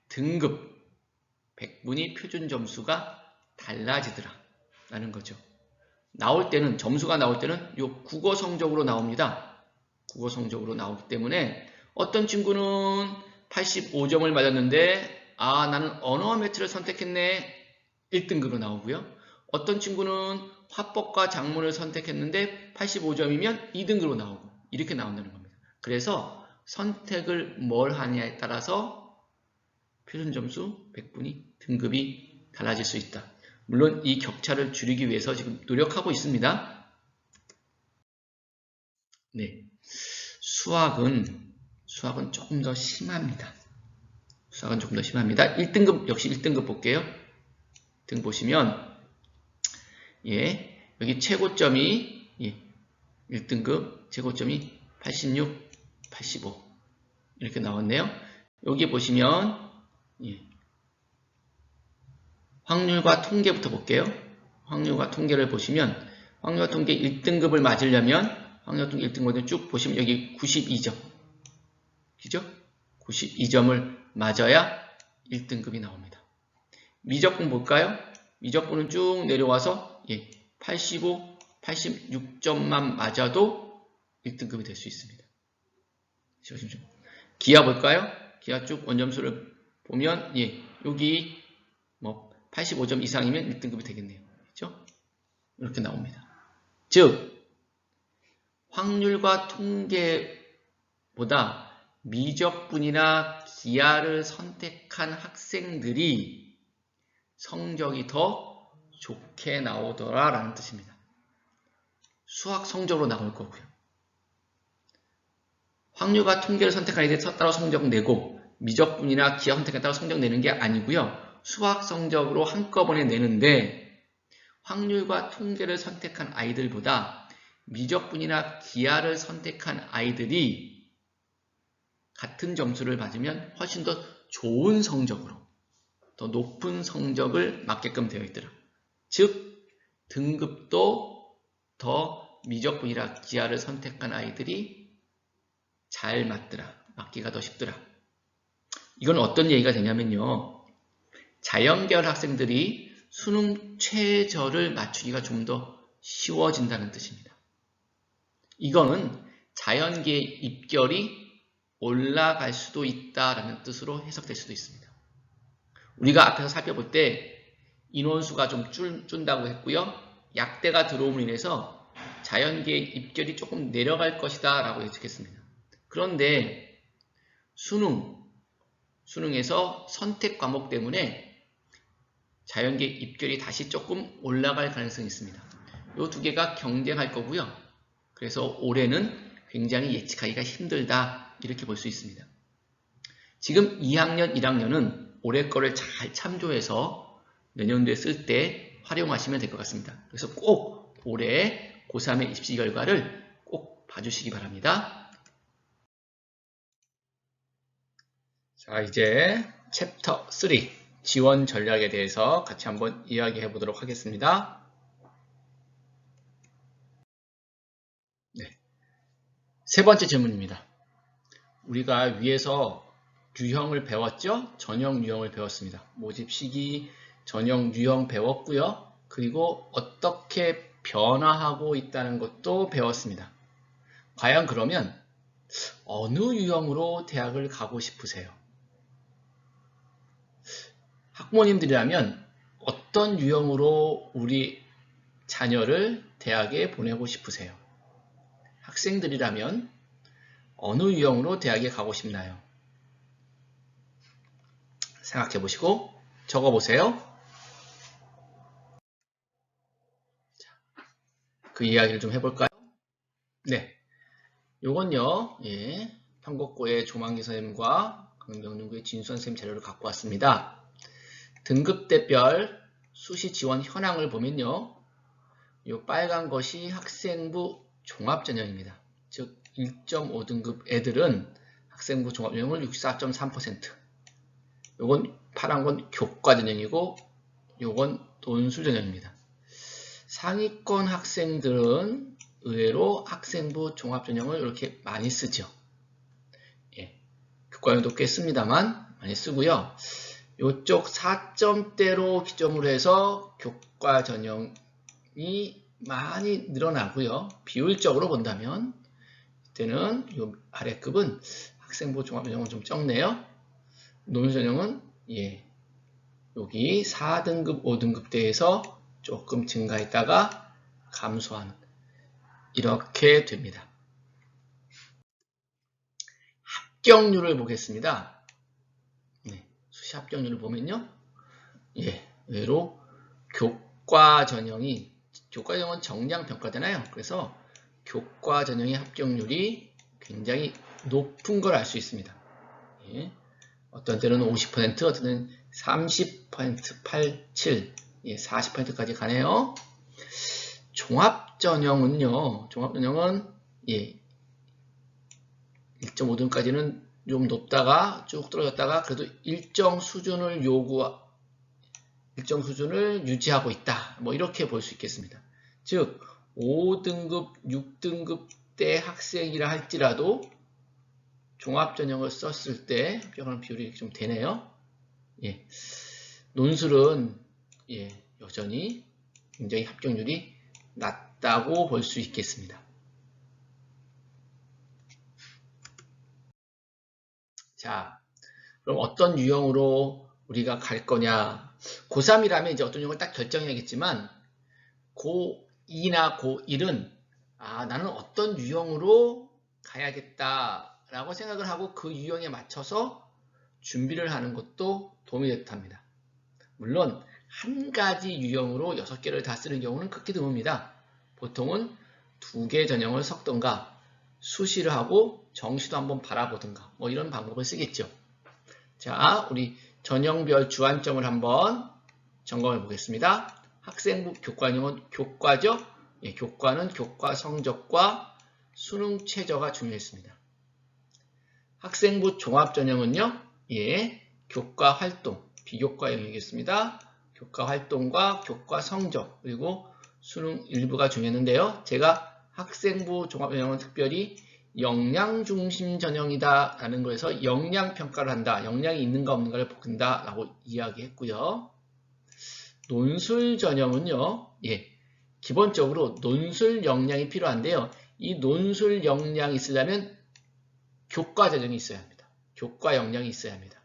등급, 백분위 표준 점수가 달라지더라 라는 거죠. 점수가 나올 때는 요 국어 성적으로 나옵니다. 국어 성적으로 나오기 때문에 어떤 친구는 85점을 맞았는데 나는 언어와 매체를 선택했네 1등급으로 나오고요. 어떤 친구는 화법과 작문을 선택했는데 85점이면 2등급으로 나오고 이렇게 나온다는 겁니다. 그래서 선택을 뭘 하냐에 따라서 표준 점수, 백분위, 등급이 달라질 수 있다. 물론 이 격차를 줄이기 위해서 지금 노력하고 있습니다. 네, 수학은 조금 더 심합니다. 1등급 역시 1등급 볼게요. 등 보시면 여기 최고점이 1등급 최고점이 86, 85 이렇게 나왔네요. 여기 보시면 확률과 통계부터 볼게요. 확률과 통계를 보시면 확률과 통계 1등급을 맞으려면 확률과 통계 1등급을 쭉 보시면 여기 92점. 그죠? 92점을 맞아야 1등급이 나옵니다. 미적분 볼까요? 미적분은 쭉 내려와서 85, 86점만 맞아도 1등급이 될 수 있습니다. 기하 볼까요? 기하 쭉 원점수를 보면 여기 85점 이상이면 1등급이 되겠네요. 그렇죠? 이렇게 나옵니다. 즉 확률과 통계보다 미적분이나 기하를 선택한 학생들이 성적이 더 좋게 나오더라 라는 뜻입니다. 수학 성적으로 나올 거고요. 확률과 통계를 선택한 아이들에 따라 성적 내고 미적분이나 기하 선택에 따라 성적 내는 게 아니고요. 수학 성적으로 한꺼번에 내는데 확률과 통계를 선택한 아이들보다 미적분이나 기하를 선택한 아이들이 같은 점수를 받으면 훨씬 더 좋은 성적으로 더 높은 성적을 맞게끔 되어 있더라. 즉 등급도 더 미적분이나 기하를 선택한 아이들이 잘 맞더라. 맞기가 더 쉽더라. 이건 어떤 얘기가 되냐면요. 자연계열 학생들이 수능 최저를 맞추기가 좀 더 쉬워진다는 뜻입니다. 이거는 자연계의 입결이 올라갈 수도 있다라는 뜻으로 해석될 수도 있습니다. 우리가 앞에서 살펴볼 때 인원수가 좀 준다고 했고요. 약대가 들어옴으로 인해서 자연계의 입결이 조금 내려갈 것이다 라고 예측했습니다. 그런데 수능에서 선택 과목 때문에 자연계 입결이 다시 조금 올라갈 가능성이 있습니다. 이 두 개가 경쟁할 거고요. 그래서 올해는 굉장히 예측하기가 힘들다 이렇게 볼 수 있습니다. 지금 2학년, 1학년은 올해 거를 잘 참조해서 내년도에 쓸 때 활용하시면 될 것 같습니다. 그래서 꼭 올해 고3의 입시 결과를 꼭 봐주시기 바랍니다. 자, 이제 챕터 3 지원 전략에 대해서 같이 한번 이야기해 보도록 하겠습니다. 네. 세 번째 질문입니다. 우리가 위에서 유형을 배웠죠? 전형 유형을 배웠습니다. 모집 시기, 전형 유형 배웠고요. 그리고 어떻게 변화하고 있다는 것도 배웠습니다. 과연 그러면 어느 유형으로 대학을 가고 싶으세요? 학부모님들이라면 어떤 유형으로 우리 자녀를 대학에 보내고 싶으세요? 학생들이라면 어느 유형으로 대학에 가고 싶나요? 생각해 보시고 적어 보세요. 그 이야기를 좀 해볼까요? 네, 요건요, 편곡고의 조만기 선생님과 강명윤구의 진수 선생님 자료를 갖고 왔습니다. 등급대별 수시 지원 현황을 보면요, 요 빨간 것이 학생부 종합전형입니다. 즉 1.5등급 애들은 학생부 종합전형을 64.3%, 요건 파란 건 교과전형이고 요건 논술전형입니다. 상위권 학생들은 의외로 학생부 종합전형을 이렇게 많이 쓰죠. 교과전형도 꽤 씁니다만 많이 쓰고요. 이쪽 4점대로 기점으로 해서 교과전형이 많이 늘어나고요. 비율적으로 본다면 이때는 이 아래급은 학생부 종합전형은 좀 적네요. 논술전형은 여기 4등급, 5등급 대에서 조금 증가했다가 감소한 이렇게 됩니다. 합격률을 보겠습니다. 수시 합격률을 보면요, 의외로 교과전형은 정량 평가잖아요. 그래서 교과전형의 합격률이 굉장히 높은 걸 알 수 있습니다. 어떤 때는 50%, 어떤 때는 30%, 87, 40%까지 가네요. 종합전형은 1.5등까지는 좀 높다가 쭉 떨어졌다가 그래도 일정 수준을 유지하고 있다. 뭐 이렇게 볼 수 있겠습니다. 즉 5등급, 6등급 대 학생이라 할지라도 종합전형을 썼을 때 합격하는 비율이 좀 되네요. 논술은 여전히 굉장히 합격률이 낮다고 볼 수 있겠습니다. 자, 그럼 어떤 유형으로 우리가 갈 거냐? 고3이라면 이제 어떤 유형을 딱 결정해야겠지만 고2나 고1은 나는 어떤 유형으로 가야겠다라고 생각을 하고 그 유형에 맞춰서 준비를 하는 것도 도움이 됐답니다. 물론 한 가지 유형으로 6개를 다 쓰는 경우는 극히 드뭅니다. 보통은 2개 전형을 섞던가 수시를 하고 정시도 한번 바라보든가 뭐 이런 방법을 쓰겠죠. 자, 우리 전형별 주안점을 한번 점검해 보겠습니다. 학생부 교과형은 교과죠. 예, 교과는 교과 성적과 수능 최저가 중요했습니다. 학생부 종합전형은요. 예, 교과 활동, 비교과형이겠습니다. 교과 활동과 교과 성적, 그리고 수능 일부가 중요했는데요. 제가 학생부 종합전형은 특별히 역량 중심 전형이다 라는 거에서 역량 평가를 한다. 역량이 있는가 없는가를 본다 라고 이야기했고요. 논술 전형은요. 예, 기본적으로 논술 역량이 필요한데요. 이 논술 역량이 있으려면 교과 전형이 있어야 합니다. 교과 역량이 있어야 합니다.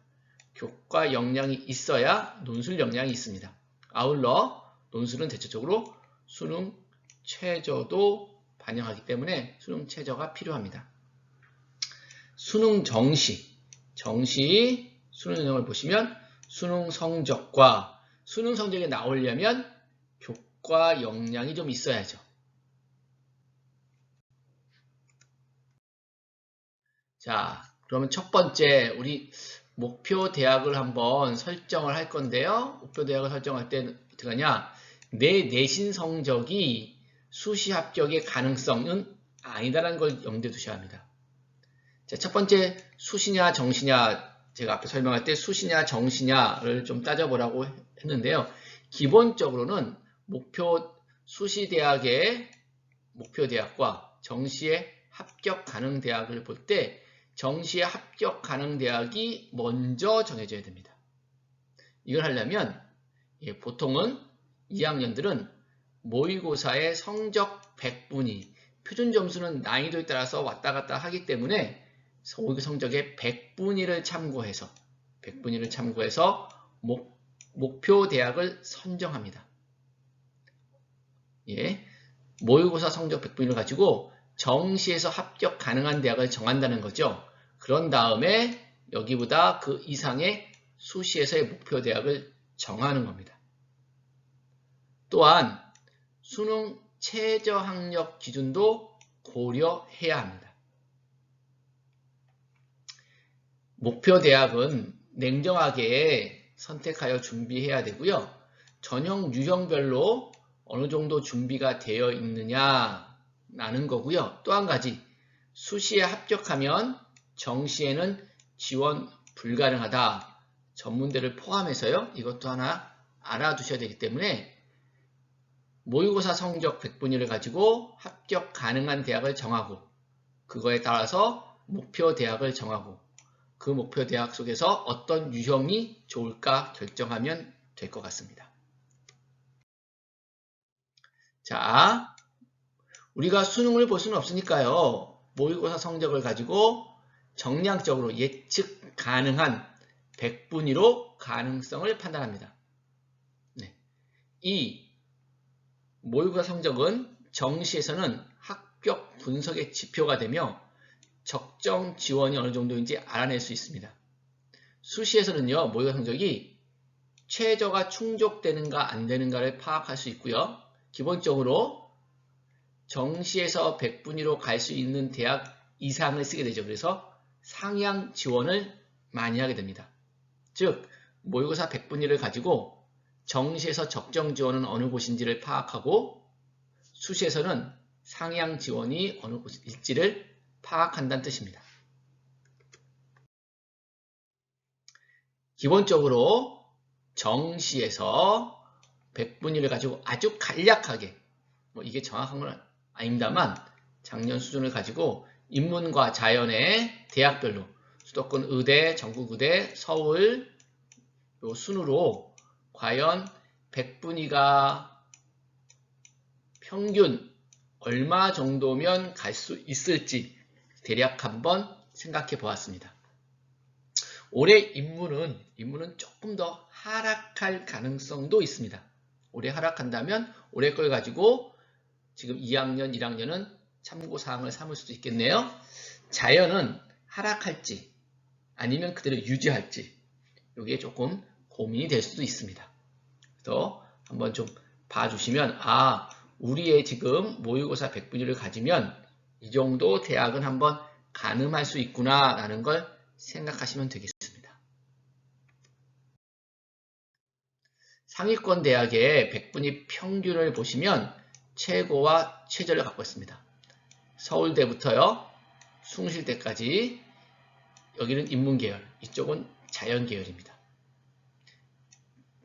교과 역량이 있어야 논술 역량이 있습니다. 아울러 논술은 대체적으로 수능 최저도 반영하기 때문에 수능 최저가 필요합니다. 수능 정시 수능 전형을 보시면 수능 성적과 수능 성적이 나오려면 교과 역량이 좀 있어야죠. 자, 그러면 첫 번째 우리 목표 대학을 한번 설정을 할 건데요. 목표 대학을 설정할 때 어떻게 하냐? 내 내신 성적이 수시 합격의 가능성은 아니다라는 걸 염두에 두셔야 합니다. 자, 첫 번째 수시냐 정시냐, 제가 앞에 설명할 때 수시냐 정시냐를 좀 따져보라고 했는데요. 기본적으로는 수시 대학의 목표 대학과 정시의 합격 가능 대학을 볼 때 정시의 합격 가능 대학이 먼저 정해져야 됩니다. 이걸 하려면 보통은 2학년들은 모의고사의 성적 100분위, 표준 점수는 난이도에 따라서 왔다 갔다 하기 때문에 모의고사 성적의 100분위를 참고해서 목표 대학을 선정합니다. 예, 모의고사 성적 100분위를 가지고 정시에서 합격 가능한 대학을 정한다는 거죠. 그런 다음에 여기보다 그 이상의 수시에서의 목표 대학을 정하는 겁니다. 또한 수능 최저 학력 기준도 고려해야 합니다. 목표 대학은 냉정하게 선택하여 준비해야 되고요. 전형 유형별로 어느 정도 준비가 되어 있느냐라는 거고요. 또 한 가지, 수시에 합격하면 정시에는 지원 불가능하다. 전문대를 포함해서요. 이것도 하나 알아두셔야 되기 때문에 모의고사 성적 100분위를 가지고 합격 가능한 대학을 정하고 그거에 따라서 목표 대학을 정하고 그 목표 대학 속에서 어떤 유형이 좋을까 결정하면 될 것 같습니다. 자, 우리가 수능을 볼 수는 없으니까요. 모의고사 성적을 가지고 정량적으로 예측 가능한 100분위로 가능성을 판단합니다. 네. 이 모의고사 성적은 정시에서는 합격 분석의 지표가 되며 적정 지원이 어느 정도인지 알아낼 수 있습니다. 수시에서는요, 모의고사 성적이 최저가 충족되는가 안 되는가를 파악할 수 있고요. 기본적으로 정시에서 100분위로 갈 수 있는 대학 이상을 쓰게 되죠. 그래서 상향 지원을 많이 하게 됩니다. 즉, 모의고사 100분위를 가지고 정시에서 적정 지원은 어느 곳인지를 파악하고 수시에서는 상향 지원이 어느 곳일지를 파악한다는 뜻입니다. 기본적으로 정시에서 100분위를 가지고 아주 간략하게, 이게 정확한 건 아닙니다만 작년 수준을 가지고 인문과 자연의 대학별로 수도권 의대, 전국 의대, 서울 요 순으로 과연 100분위가 평균 얼마 정도면 갈 수 있을지 대략 한번 생각해 보았습니다. 올해 인문은 조금 더 하락할 가능성도 있습니다. 올해 하락한다면 올해 걸 가지고 지금 2학년, 1학년은 참고사항을 삼을 수도 있겠네요. 자연은 하락할지 아니면 그대로 유지할지 이게 조금 고민이 될 수도 있습니다. 그래서 한번 좀 봐주시면 우리의 지금 모의고사 100분위를 가지면 이 정도 대학은 한번 가늠할 수 있구나 라는 걸 생각하시면 되겠습니다. 상위권 대학의 100분위 평균을 보시면 최고와 최저를 갖고 있습니다. 서울대부터요, 숭실대까지 여기는 인문계열, 이쪽은 자연계열입니다.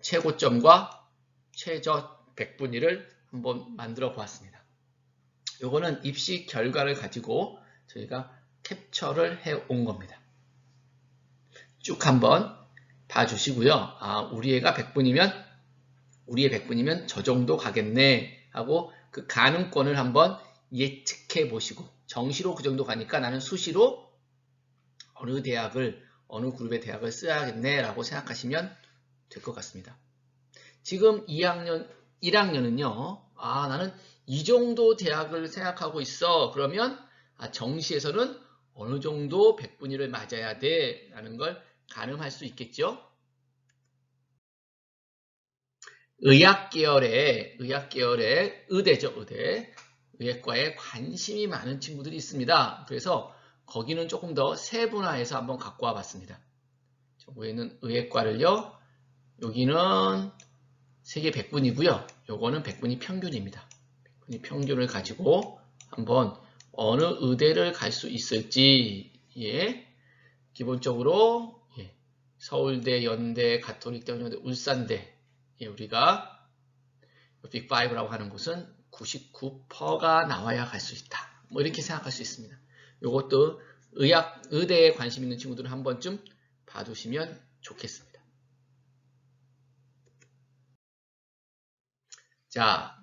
최고점과 최저 100분위를 한번 만들어 보았습니다. 요거는 입시 결과를 가지고 저희가 캡처를 해 온 겁니다. 쭉 한번 봐주시고요. 우리 애가 100분이면 우리의 100분이면 저 정도 가겠네 하고 그 가능권을 한번 예측해 보시고 정시로 그 정도 가니까 나는 수시로 어느 대학을 어느 그룹의 대학을 써야겠네 라고 생각하시면 될 것 같습니다. 지금 2학년 1학년은요. 나는 이 정도 대학을 생각하고 있어. 그러면 정시에서는 어느 정도 100분위를 맞아야 돼 라는 걸 가늠할 수 있겠죠. 의학계열의 의대죠. 의학과에 관심이 많은 친구들이 있습니다. 그래서 거기는 조금 더 세분화해서 한번 갖고 와 봤습니다. 저기에는 의학과를요. 여기는 세계 100분이고요. 요거는 100분이 평균입니다. 100분이 평균을 가지고 한번 어느 의대를 갈 수 있을지 기본적으로 서울대, 연대, 가톨릭대, 연대, 울산대 우리가 빅5라고 하는 곳은 99%가 나와야 갈 수 있다. 뭐 이렇게 생각할 수 있습니다. 이것도 의대에 관심 있는 친구들은 한 번쯤 봐두시면 좋겠습니다. 자,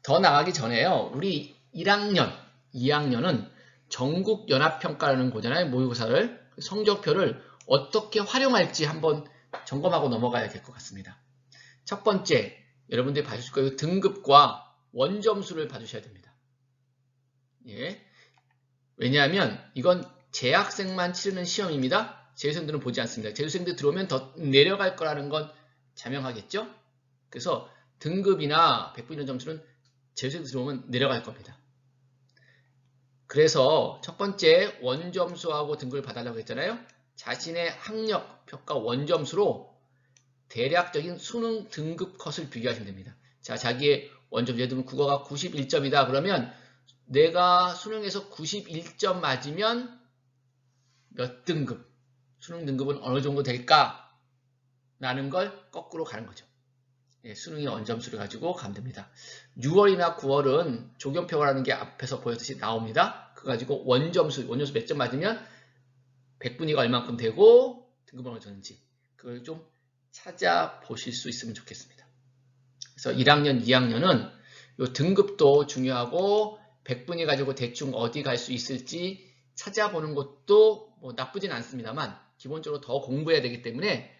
더 나가기 전에요. 우리 1학년, 2학년은 전국연합평가라는 거잖아요. 모의고사를. 성적표를 어떻게 활용할지 한번 점검하고 넘어가야 될 것 같습니다. 첫 번째, 여러분들이 봐주실 거예요. 등급과 원점수를 봐주셔야 됩니다. 왜냐하면 이건 재학생만 치르는 시험입니다. 재수생들은 보지 않습니다. 재수생들 들어오면 더 내려갈 거라는 건 자명하겠죠? 그래서 등급이나 100분위 점수는 재수생들 들어오면 내려갈 겁니다. 그래서 첫 번째 원점수하고 등급을 받으려고 했잖아요. 자신의 학력 평가 원점수로 대략적인 수능 등급 컷을 비교하시면 됩니다. 자, 자기의 원점, 예를 들면 국어가 91점이다. 그러면 내가 수능에서 91점 맞으면 몇 등급, 수능 등급은 어느 정도 될까? 라는 걸 거꾸로 가는 거죠. 수능의 원점수를 가지고 가면 됩니다. 6월이나 9월은 조경표라는 게 앞에서 보였듯이 나옵니다. 그거 가지고 원점수 몇 점 맞으면 100분위가 얼만큼 되고 등급은 어느 정도인지 그걸 좀 찾아보실 수 있으면 좋겠습니다. 그래서 1학년, 2학년은 이 등급도 중요하고 100분위 가지고 대충 어디 갈 수 있을지 찾아보는 것도 뭐 나쁘진 않습니다만 기본적으로 더 공부해야 되기 때문에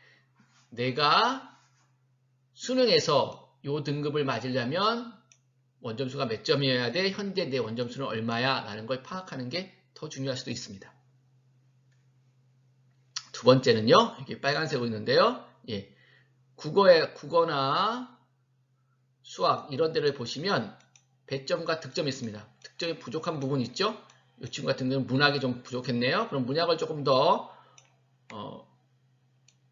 내가 수능에서 이 등급을 맞으려면 원점수가 몇 점이어야 돼? 현재 내 원점수는 얼마야? 라는 걸 파악하는 게 더 중요할 수도 있습니다. 두 번째는요. 여기 빨간색으로 있는데요. 국어나 수학 이런 데를 보시면 배점과 득점이 있습니다. 득점이 부족한 부분이 있죠. 이 친구 같은 경우는 문학이 좀 부족했네요. 그럼 문학을 조금 더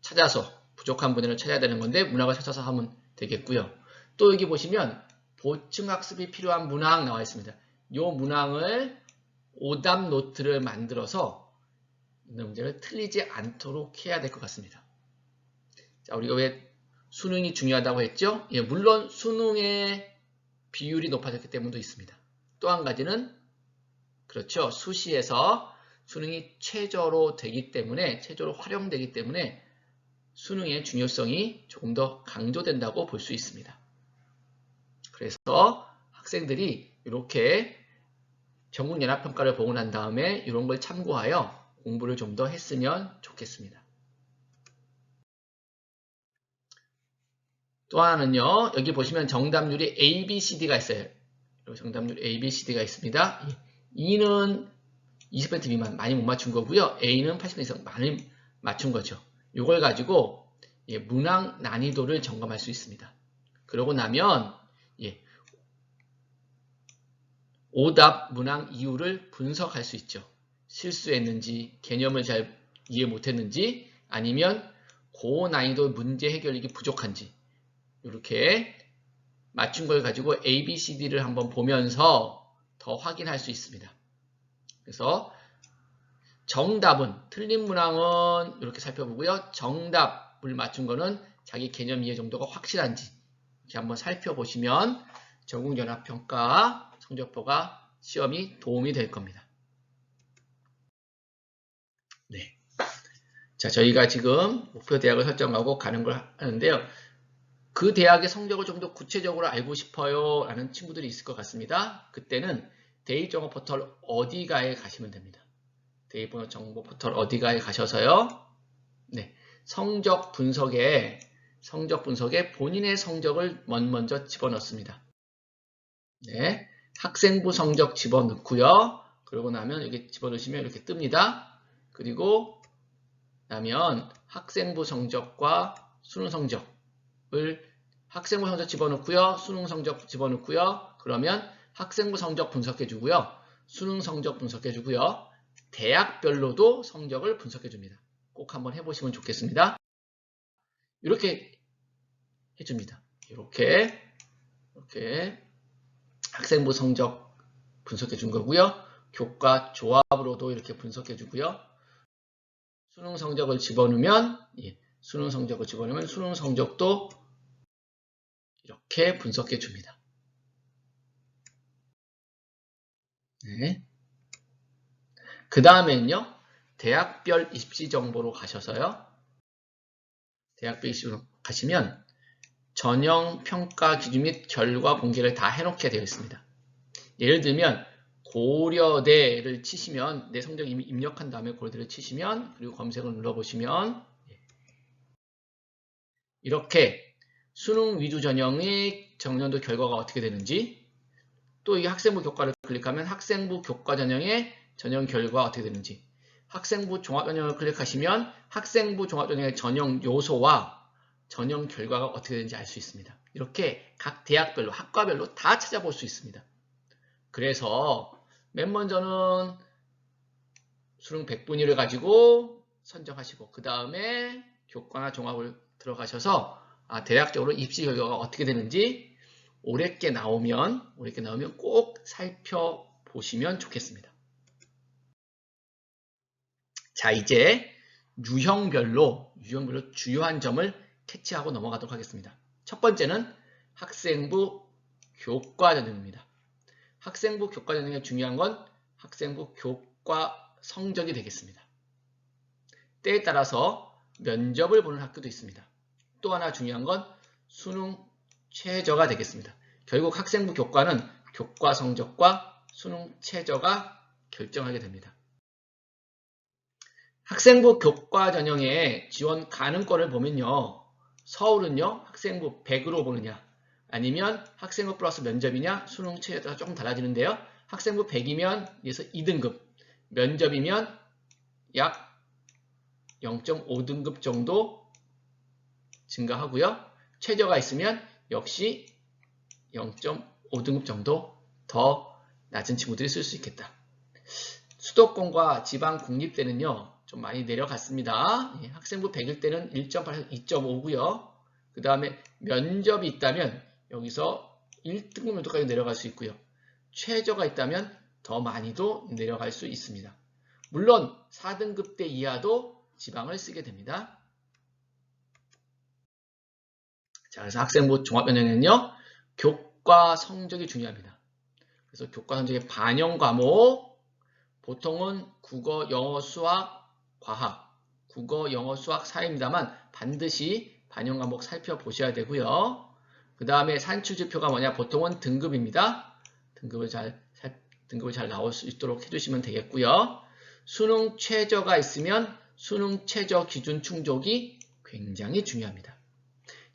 찾아서 부족한 분야를 찾아야 되는 건데 문학을 찾아서 하면 되겠고요. 또 여기 보시면 보충학습이 필요한 문항 나와 있습니다. 이 문항을 오답 노트를 만들어서 문제를 틀리지 않도록 해야 될 것 같습니다. 자, 우리가 왜 수능이 중요하다고 했죠? 물론 수능의 비율이 높아졌기 때문도 있습니다. 또 한 가지는 그렇죠. 수시에서 수능이 최저로 되기 때문에 최저로 활용되기 때문에 수능의 중요성이 조금 더 강조된다고 볼 수 있습니다. 그래서 학생들이 이렇게 전국연합평가를 보고 난 다음에 이런 걸 참고하여 공부를 좀 더 했으면 좋겠습니다. 또 하나는요. 여기 보시면 정답률이 A, B, C, D가 있어요. 그리고 정답률 A, B, C, D가 있습니다. E는 20% 미만 많이 못 맞춘 거고요. A는 80% 이상 많이 맞춘 거죠. 이걸 가지고 문항 난이도를 점검할 수 있습니다. 그러고 나면 오답 문항 이유를 분석할 수 있죠. 실수했는지, 개념을 잘 이해 못했는지, 아니면 고난이도 문제 해결력이 부족한지 이렇게 맞춘 걸 가지고 A, B, C, D를 한번 보면서 더 확인할 수 있습니다. 그래서 정답은, 틀린 문항은 이렇게 살펴보고요. 정답을 맞춘 거는 자기 개념 이해 정도가 확실한지 이렇게 한번 살펴보시면 전국연합평가 성적표가 시험이 도움이 될 겁니다. 네. 자, 저희가 지금 목표 대학을 설정하고 가는 걸 하는데요. 그 대학의 성적을 좀 더 구체적으로 알고 싶어요 라는 친구들이 있을 것 같습니다. 그때는 대입정보 포털 어디가에 가시면 됩니다. 대입정보 포털 어디가에 가셔서요. 네, 성적 분석에 본인의 성적을 먼저 집어넣습니다. 네, 학생부 성적 집어넣고요. 그러고 나면 여기 집어넣으시면 이렇게 뜹니다. 그리고 나면 학생부 성적과 수능 성적을 학생부 성적 집어넣고요. 수능 성적 집어넣고요. 그러면 학생부 성적 분석해 주고요. 수능 성적 분석해 주고요. 대학별로도 성적을 분석해 줍니다. 꼭 한번 해보시면 좋겠습니다. 이렇게 해줍니다. 이렇게 학생부 성적 분석해 준 거고요. 교과 조합으로도 이렇게 분석해 주고요. 수능 성적을 집어넣으면 수능 성적도 이렇게 분석해 줍니다. 네. 그 다음에는요, 대학별 입시 정보로 가셔서요. 대학별 입시로 가시면 전형 평가 기준 및 결과 공개를 다 해놓게 되어 있습니다. 예를 들면 고려대를 치시면 내 성적 이미 입력한 다음에 고려대를 치시면 그리고 검색을 눌러보시면 이렇게 수능 위주 전형의 정년도 결과가 어떻게 되는지, 또 이 학생부 교과를 클릭하면 학생부 교과 전형의 전형 결과가 어떻게 되는지, 학생부 종합전형을 클릭하시면 학생부 종합전형의 전형 요소와 전형 결과가 어떻게 되는지 알 수 있습니다. 이렇게 각 대학별로, 학과별로 다 찾아볼 수 있습니다. 그래서 맨 먼저는 수능 100분위를 가지고 선정하시고 그 다음에 교과나 종합을 들어가셔서 대략적으로 입시 결과가 어떻게 되는지 올해께 나오면 꼭 살펴보시면 좋겠습니다. 자, 이제 유형별로 주요한 점을 캐치하고 넘어가도록 하겠습니다. 첫 번째는 학생부 교과 전형입니다. 학생부 교과 전형의 중요한 건 학생부 교과 성적이 되겠습니다. 때에 따라서 면접을 보는 학교도 있습니다. 또 하나 중요한 건 수능 최저가 되겠습니다. 결국 학생부 교과는 교과 성적과 수능 최저가 결정하게 됩니다. 학생부 교과 전형의 지원 가능권을 보면요. 서울은요, 학생부 100으로 보느냐, 아니면 학생부 플러스 면접이냐, 수능 최저에 따라 조금 달라지는데요. 학생부 100이면 여기서 2등급, 면접이면 약 0.5등급 정도 증가하고요. 최저가 있으면 역시 0.5등급 정도 더 낮은 친구들이 쓸 수 있겠다. 수도권과 지방 국립대는요, 좀 많이 내려갔습니다. 학생부 100일 때는 1.8에서 2.5고요. 그 다음에 면접이 있다면 여기서 1등급 정도까지 내려갈 수 있고요. 최저가 있다면 더 많이도 내려갈 수 있습니다. 물론 4등급대 이하도 지방을 쓰게 됩니다. 자, 그래서 학생부 종합전형에는요, 교과 성적이 중요합니다. 그래서 교과 성적의 반영 과목, 보통은 국어, 영어, 수학, 과학, 국어, 영어, 수학, 사회입니다만 반드시 반영 과목 살펴보셔야 되고요. 그 다음에 산출지표가 뭐냐? 보통은 등급입니다. 등급을 잘 나올 수 있도록 해주시면 되겠고요. 수능 최저가 있으면 수능 최저 기준 충족이 굉장히 중요합니다.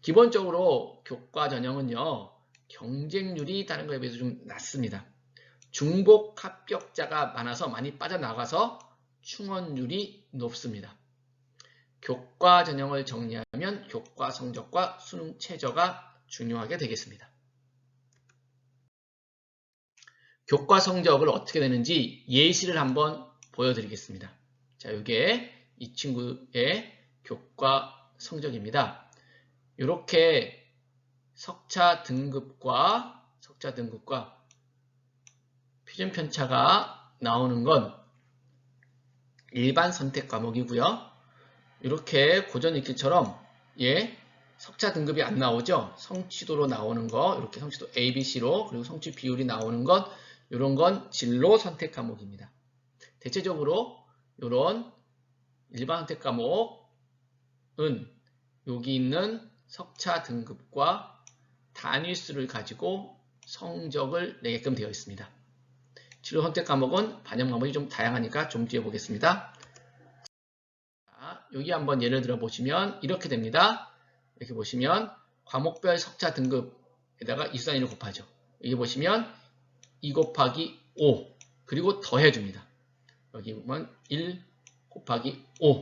기본적으로 교과 전형은요, 경쟁률이 다른 거에 비해서 좀 낮습니다. 중복 합격자가 많아서 많이 빠져나가서 충원율이 높습니다. 교과 전형을 정리하면 교과 성적과 수능 최저가 중요하게 되겠습니다. 교과 성적을 어떻게 되는지 예시를 한번 보여드리겠습니다. 자, 이게 이 친구의 교과 성적입니다. 이렇게 석차 등급과 표준 편차가 나오는 건 일반 선택 과목이고요. 이렇게 고전 읽기처럼 석차 등급이 안 나오죠. 성취도로 나오는 거, 이렇게 성취도 A, B, C로, 그리고 성취 비율이 나오는 것, 이런 건 진로 선택 과목입니다. 대체적으로 이런 일반 선택 과목은 여기 있는 석차 등급과 단위수를 가지고 성적을 내게끔 되어 있습니다. 진로 선택 과목은 반영 과목이 좀 다양하니까 좀 뒤에 보겠습니다. 자, 여기 한번 예를 들어 보시면 이렇게 됩니다. 이렇게 보시면 과목별 석차 등급에다가 2-1을 곱하죠. 여기 보시면 2 곱하기 5 그리고 더해줍니다. 여기 보면 1 곱하기 5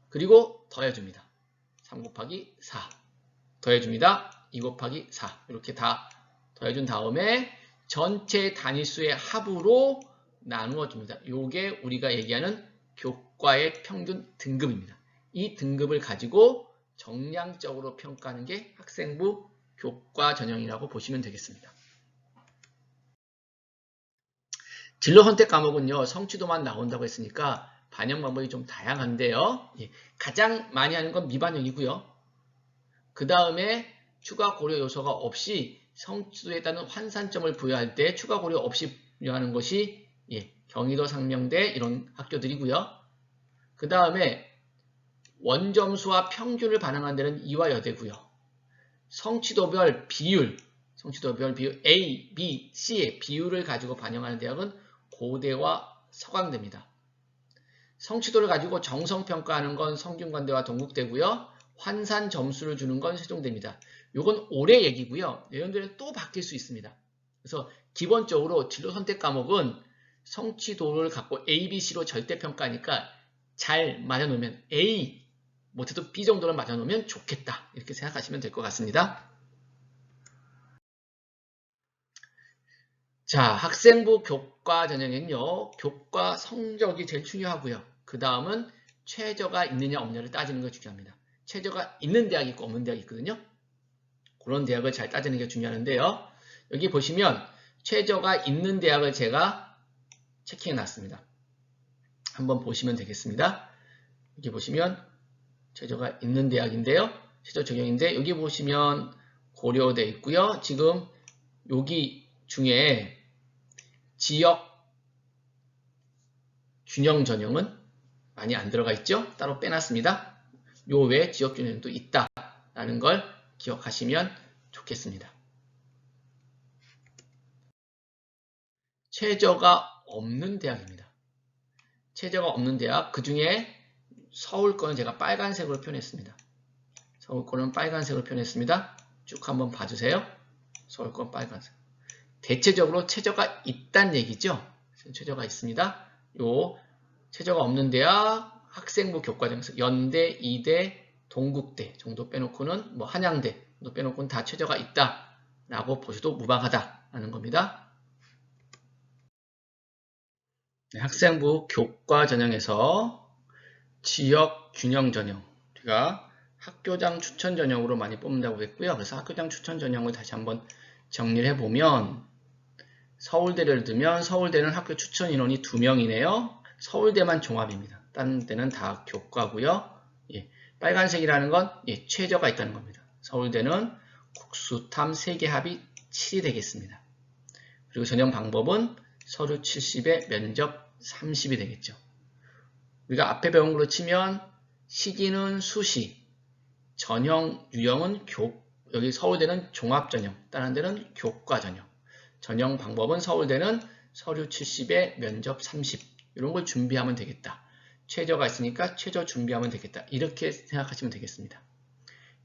그리고 더해줍니다. 3 곱하기 4 더해줍니다. 2 곱하기 4 이렇게 다 더해준 다음에 전체 단위수의 합으로 나누어 줍니다. 이게 우리가 얘기하는 교과의 평균 등급입니다. 이 등급을 가지고 정량적으로 평가하는 게 학생부 교과 전형이라고 보시면 되겠습니다. 진로 선택 과목은요, 성취도만 나온다고 했으니까 반영 방법이 좀 다양한데요. 가장 많이 하는 건 미반영이고요. 그 다음에 추가 고려 요소가 없이 성취도에 따른 환산점을 부여할 때 추가 고려 없이 부여하는 것이 경기도 상명대 이런 학교들이고요. 그 다음에 원점수와 평균을 반영하는 데는 이화여대고요. 성취도별 비율 A, B, C의 비율을 가지고 반영하는 대학은 고대와 서강대입니다. 성취도를 가지고 정성평가하는 건 성균관대와 동국대고요. 환산 점수를 주는 건 세종대입니다. 이건 올해 얘기고요. 내년도에는 또 바뀔 수 있습니다. 그래서 기본적으로 진로 선택 과목은 성취도를 갖고 A, B, C로 절대평가하니까 잘 맞아놓으면 A, 못해도 B 정도는 맞아놓으면 좋겠다. 이렇게 생각하시면 될 것 같습니다. 자, 학생부 교과 전형에는요, 교과 성적이 제일 중요하고요. 그 다음은 최저가 있느냐 없느냐를 따지는 게 중요합니다. 최저가 있는 대학이 있고 없는 대학이 있거든요. 그런 대학을 잘 따지는 게 중요한데요. 여기 보시면 최저가 있는 대학을 제가 체킹해 놨습니다. 한번 보시면 되겠습니다. 여기 보시면 최저가 있는 대학인데요. 최저 적용인데 여기 보시면 고려돼 있고요. 지금 여기 중에 지역 균형 전형은 많이 안 들어가 있죠. 따로 빼놨습니다. 요 외에 지역 균형도 있다라는 걸 기억하시면 좋겠습니다. 최저가 없는 대학입니다. 최저가 없는 대학, 그 중에 서울권은 제가 빨간색으로 표현했습니다. 서울권은 빨간색으로 표현했습니다. 쭉 한번 봐주세요. 서울권 빨간색. 대체적으로 최저가 있다는 얘기죠. 최저가 있습니다. 요 최저가 없는 대학 학생부 교과정에서 연대, 이대, 동국대 정도 빼놓고는 뭐 한양대 정도 빼놓고는 다 최저가 있다라고 보셔도 무방하다라는 겁니다. 학생부 교과 전형에서 지역 균형 전형, 우리가 학교장 추천 전형으로 많이 뽑는다고 했고요. 그래서 학교장 추천 전형을 다시 한번 정리를 해보면 서울대를 두면 서울대는 학교 추천 인원이 2명이네요. 서울대만 종합입니다. 다른 데는 다 교과고요. 빨간색이라는 건 최저가 있다는 겁니다. 서울대는 국수탐 3개 합이 7이 되겠습니다. 그리고 전형 방법은 서류 70에 면접 30이 되겠죠. 우리가 앞에 배운 걸로 치면 시기는 수시, 전형 유형은 여기 서울대는 종합전형, 다른 데는 교과전형. 전형 방법은 서울대는 서류 70에 면접 30 이런 걸 준비하면 되겠다. 최저가 있으니까 최저 준비하면 되겠다. 이렇게 생각하시면 되겠습니다.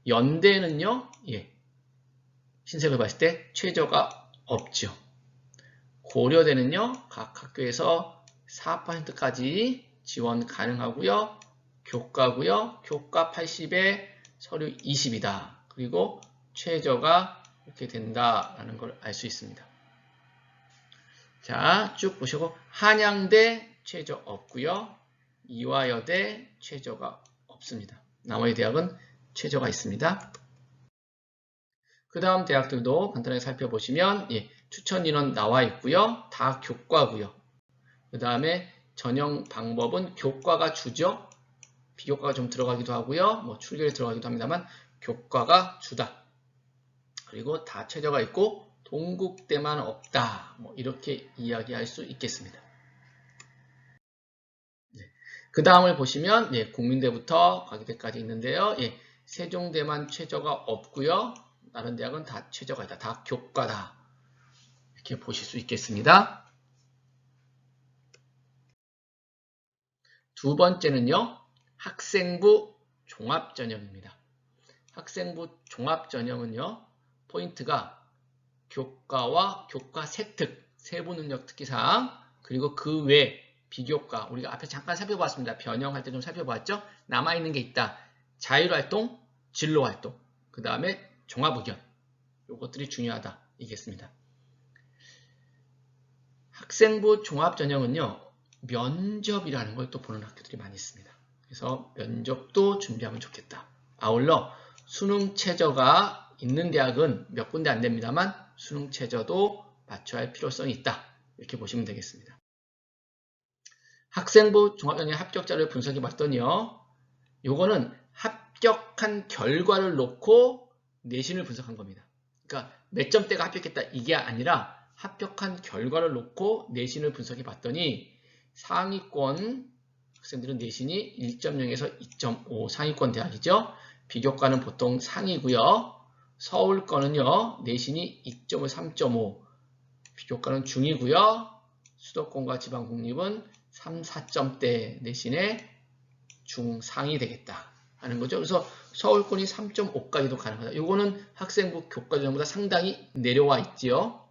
연대는요, 신세를 봤을 때 최저가 없죠. 고려대는요, 각 학교에서 4%까지 지원 가능하고요. 교과고요. 교과 80에 서류 20이다. 그리고 최저가 이렇게 된다라는 걸 알 수 있습니다. 자, 쭉 보시고 한양대 최저 없고요. 이화여대 최저가 없습니다. 나머지 대학은 최저가 있습니다. 그 다음 대학들도 간단하게 살펴보시면 추천 인원 나와 있고요. 다 교과고요. 그 다음에 전형 방법은 교과가 주죠. 비교과가 좀 들어가기도 하고요. 뭐 출결이 들어가기도 합니다만 교과가 주다. 그리고 다 최저가 있고 동국대만 없다. 뭐 이렇게 이야기할 수 있겠습니다. 그 다음을 보시면 국민대부터 과기대까지 있는데요. 세종대만 최저가 없고요. 다른 대학은 다 최저가 있다. 다 교과다. 이렇게 보실 수 있겠습니다. 두 번째는요. 학생부 종합전형입니다. 학생부 종합전형은요. 포인트가 교과와 교과 세특, 세부능력 특기사항, 그리고 그 외 비교과, 우리가 앞에 잠깐 살펴봤습니다. 변형할 때 좀 살펴봤죠? 남아있는 게 있다. 자율활동, 진로활동, 그 다음에 종합의견. 이것들이 중요하다. 이겠습니다. 학생부 종합전형은요. 면접이라는 걸 또 보는 학교들이 많이 있습니다. 그래서 면접도 준비하면 좋겠다. 아울러 수능 최저가 있는 대학은 몇 군데 안 됩니다만 수능 최저도 맞춰야 할 필요성이 있다. 이렇게 보시면 되겠습니다. 학생부 종합전형 합격자를 분석해 봤더니요. 요거는 합격한 결과를 놓고 내신을 분석한 겁니다. 그러니까 몇 점대가 합격했다 이게 아니라 합격한 결과를 놓고 내신을 분석해 봤더니 상위권 학생들은 내신이 1.0에서 2.5 상위권 대학이죠. 비교과는 보통 상이고요. 서울권은요. 내신이 2.5, 3.5 비교과는 중이고요. 수도권과 지방국립은 3, 4점대 내신의 중상이 되겠다 하는 거죠. 그래서 서울권이 3.5까지도 가능하다. 이거는 학생부 교과전형보다 상당히 내려와 있지요.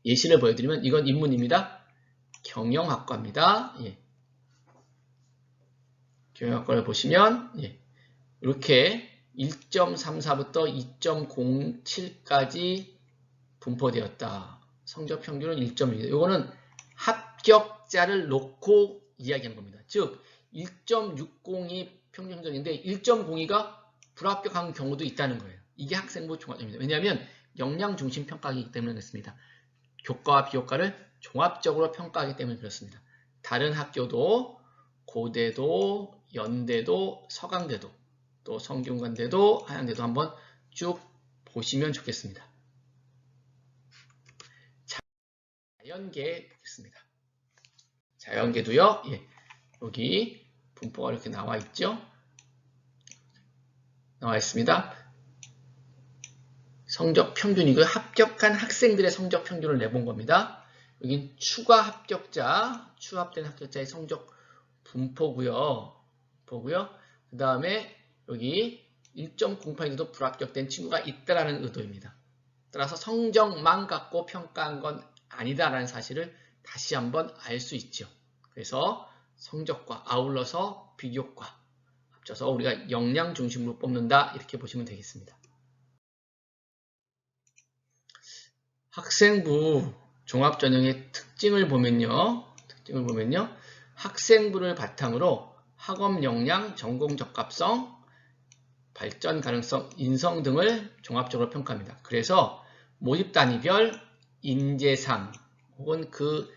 예시를 보여드리면 이건 인문입니다. 경영학과입니다. 경영학과를 보시면 이렇게 1.34부터 2.07까지 분포되었다. 성적 평균은 1.1. 이거는 합격자를 놓고 이야기한 겁니다. 즉 1.60이 평균 성적인데 1.02가 불합격한 경우도 있다는 거예요. 이게 학생부 종합전형입니다. 왜냐하면 역량 중심 평가이기 때문에 그렇습니다. 교과와 비교과를 종합적으로 평가하기 때문에 그렇습니다. 다른 학교도 고대도 연대도 서강대도 또 성균관대도 한양대도 한번 쭉 보시면 좋겠습니다. 자연계 보겠습니다. 자연계도요. 여기 분포가 이렇게 나와 있죠. 나와 있습니다. 성적 평균이고요. 합격한 학생들의 성적 평균을 내본 겁니다. 여긴 추가 합격자, 추합된 합격자의 성적 분포고요. 그 다음에 여기 1.08에도 불합격된 친구가 있다라는 의도입니다. 따라서 성적만 갖고 평가한 건 아니다라는 사실을 다시 한번 알 수 있죠. 그래서 성적과 아울러서 비교과 합쳐서 우리가 역량 중심으로 뽑는다 이렇게 보시면 되겠습니다. 학생부 종합전형의 특징을 보면요. 학생부를 바탕으로 학업 역량, 전공 적합성, 발전 가능성, 인성 등을 종합적으로 평가합니다. 그래서 모집 단위별 인재상 혹은 그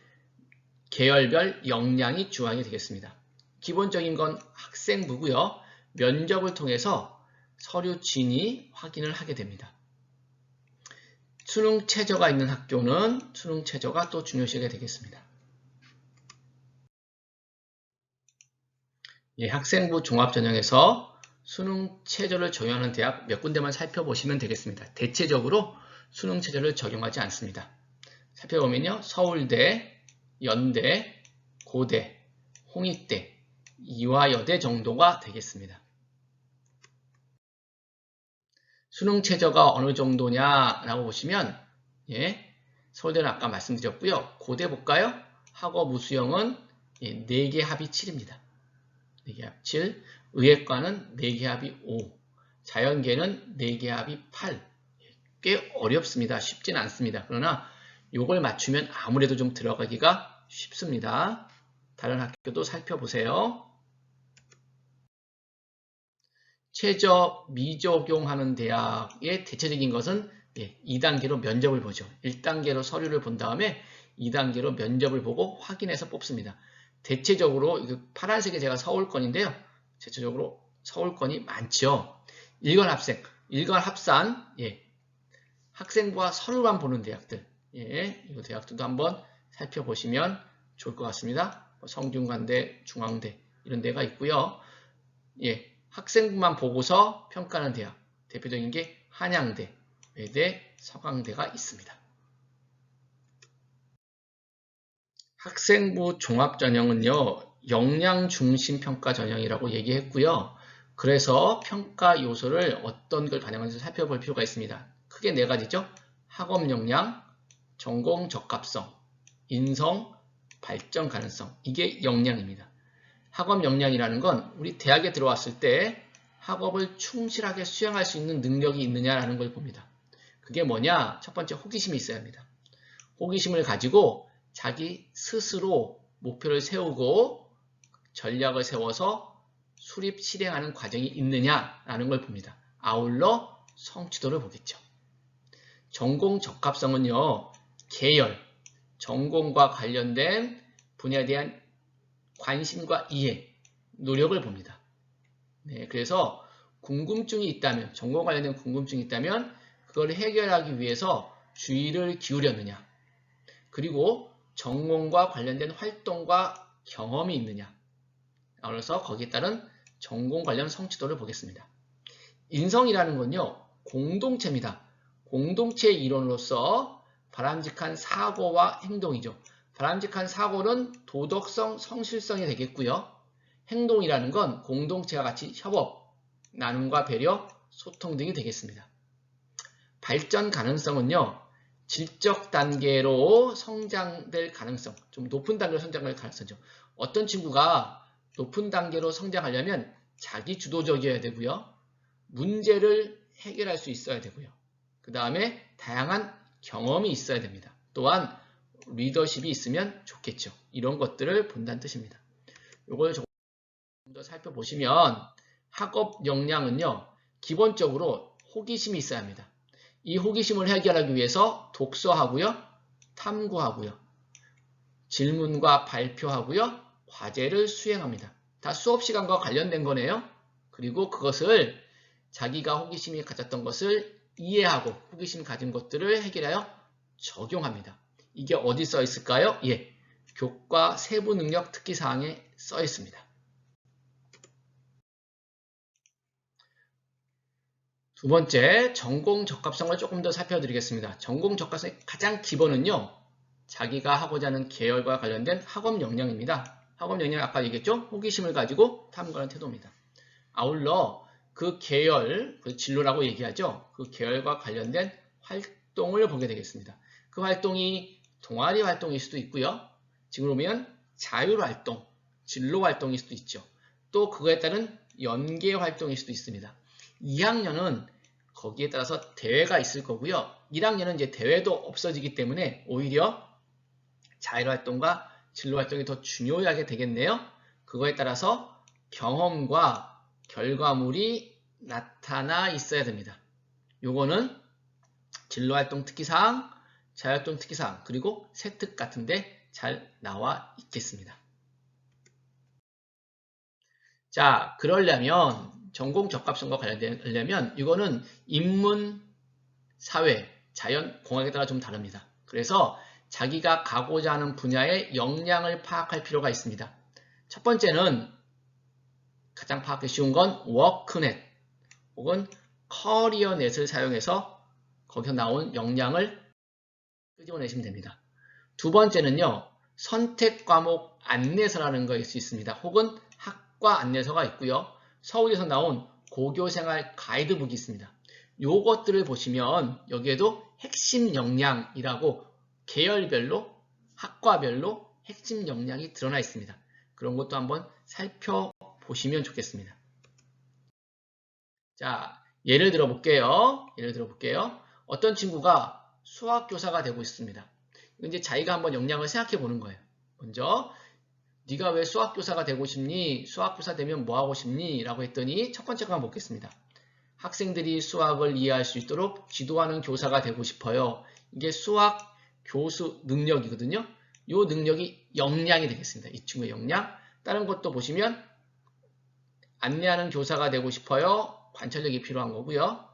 계열별 역량이 주안이 되겠습니다. 기본적인 건 학생부고요. 면접을 통해서 서류 진위 확인을 하게 됩니다. 수능 최저가 있는 학교는 수능 최저가 또 중요시하게 되겠습니다. 학생부 종합전형에서 수능 최저를 적용하는 대학 몇 군데만 살펴보시면 되겠습니다. 대체적으로 수능 최저를 적용하지 않습니다. 살펴보면요. 서울대, 연대, 고대, 홍익대, 이화여대 정도가 되겠습니다. 수능 최저가 어느 정도냐라고 보시면 예, 서울대는 아까 말씀드렸고요. 고대 볼까요? 학업 우수형은 4개 합이 7입니다. 4개 합 7. 의예과는 4개 합이 5. 자연계는 4개 합이 8. 꽤 어렵습니다. 쉽지는 않습니다. 그러나 이걸 맞추면 아무래도 좀 들어가기가 쉽습니다. 다른 학교도 살펴보세요. 최저 미적용하는 대학의 대체적인 것은 2단계로 면접을 보죠. 1단계로 서류를 본 다음에 2단계로 면접을 보고 확인해서 뽑습니다. 대체적으로 파란색이 제가 서울권인데요. 대체적으로 서울권이 많죠. 일괄합생, 일괄합산, 학생부와 서류만 보는 대학들, 이 대학들도 한번 살펴보시면 좋을 것 같습니다. 성균관대, 중앙대 이런 데가 있고요. 학생부만 보고서 평가하는 대학, 대표적인 게 한양대, 외대, 서강대가 있습니다. 학생부 종합전형은요, 역량 중심 평가 전형이라고 얘기했고요. 그래서 평가 요소를 어떤 걸 반영하는지 살펴볼 필요가 있습니다. 크게 4가지죠. 학업 역량, 전공 적합성, 인성, 발전 가능성. 이게 역량입니다. 학업 역량이라는 건 우리 대학에 들어왔을 때 학업을 충실하게 수행할 수 있는 능력이 있느냐라는 걸 봅니다. 그게 뭐냐? 첫 번째 호기심이 있어야 합니다. 호기심을 가지고 자기 스스로 목표를 세우고 전략을 세워서 수립 실행하는 과정이 있느냐라는 걸 봅니다. 아울러 성취도를 보겠죠. 전공 적합성은요, 계열, 전공과 관련된 분야에 대한 관심과 이해, 노력을 봅니다. 그래서 궁금증이 있다면, 전공 관련된 궁금증이 있다면 그걸 해결하기 위해서 주의를 기울였느냐, 그리고 전공과 관련된 활동과 경험이 있느냐, 그래서 거기에 따른 전공 관련 성취도를 보겠습니다. 인성이라는 건요, 공동체입니다. 공동체의 일원으로서 바람직한 사고와 행동이죠. 바람직한 사고는 도덕성, 성실성이 되겠고요. 행동이라는 건 공동체와 같이 협업, 나눔과 배려, 소통 등이 되겠습니다. 발전 가능성은요, 질적 단계로 성장될 가능성, 좀 높은 단계로 성장할 가능성이죠. 어떤 친구가 높은 단계로 성장하려면 자기 주도적이어야 되고요. 문제를 해결할 수 있어야 되고요. 그 다음에 다양한 경험이 있어야 됩니다. 또한 리더십이 있으면 좋겠죠. 이런 것들을 본다는 뜻입니다. 이걸 조금 더 살펴보시면 학업 역량은요, 기본적으로 호기심이 있어야 합니다. 이 호기심을 해결하기 위해서 독서하고요, 탐구하고요, 질문과 발표하고요, 과제를 수행합니다. 다 수업 시간과 관련된 거네요. 그리고 그것을 자기가 호기심이 가졌던 것을 이해하고 호기심 가진 것들을 해결하여 적용합니다. 이게 어디 써 있을까요? 교과 세부 능력 특기사항에 써 있습니다. 두 번째, 전공 적합성을 조금 더 살펴드리겠습니다. 전공 적합성의 가장 기본은요, 자기가 하고자 하는 계열과 관련된 학업 역량입니다. 학업 역량은 아까 얘기했죠? 호기심을 가지고 탐구하는 태도입니다. 아울러 그 계열, 그 진로라고 얘기하죠? 그 계열과 관련된 활동을 보게 되겠습니다. 그 활동이 동아리 활동일 수도 있고요. 지금 보면 자율활동, 진로활동일 수도 있죠. 또 그거에 따른 연계 활동일 수도 있습니다. 2학년은 거기에 따라서 대회가 있을 거고요. 1학년은 이제 대회도 없어지기 때문에 오히려 자율활동과 진로활동이 더 중요하게 되겠네요. 그거에 따라서 경험과 결과물이 나타나 있어야 됩니다. 요거는 진로활동 특기사항, 자율활동 특기사항, 그리고 세특 같은데 잘 나와 있겠습니다. 자, 그러려면 전공 적합성과 관련되려면 이거는 인문, 사회, 자연, 공학에 따라 좀 다릅니다. 그래서 자기가 가고자 하는 분야의 역량을 파악할 필요가 있습니다. 첫 번째는 가장 파악하기 쉬운 건 워크넷 혹은 커리어넷을 사용해서 거기서 나온 역량을 끄집어내시면 됩니다. 두 번째는요, 선택 과목 안내서라는 것일 수 있습니다. 혹은 학과 안내서가 있고요. 서울에서 나온 고교생활 가이드북이 있습니다. 요것들을 보시면 여기에도 핵심 역량이라고 계열별로, 학과별로 핵심 역량이 드러나 있습니다. 그런 것도 한번 살펴보시면 좋겠습니다. 자, 예를 들어 볼게요. 어떤 친구가 수학교사가 되고 있습니다. 이제 자기가 한번 역량을 생각해 보는 거예요. 먼저 네가 왜 수학교사가 되고 싶니? 수학교사 되면 뭐 하고 싶니? 라고 했더니 첫 번째 거 한번 보겠습니다. 학생들이 수학을 이해할 수 있도록 지도하는 교사가 되고 싶어요. 이게 수학 교수 능력이거든요. 이 능력이 역량이 되겠습니다. 이 친구의 역량. 다른 것도 보시면 안내하는 교사가 되고 싶어요. 관찰력이 필요한 거고요.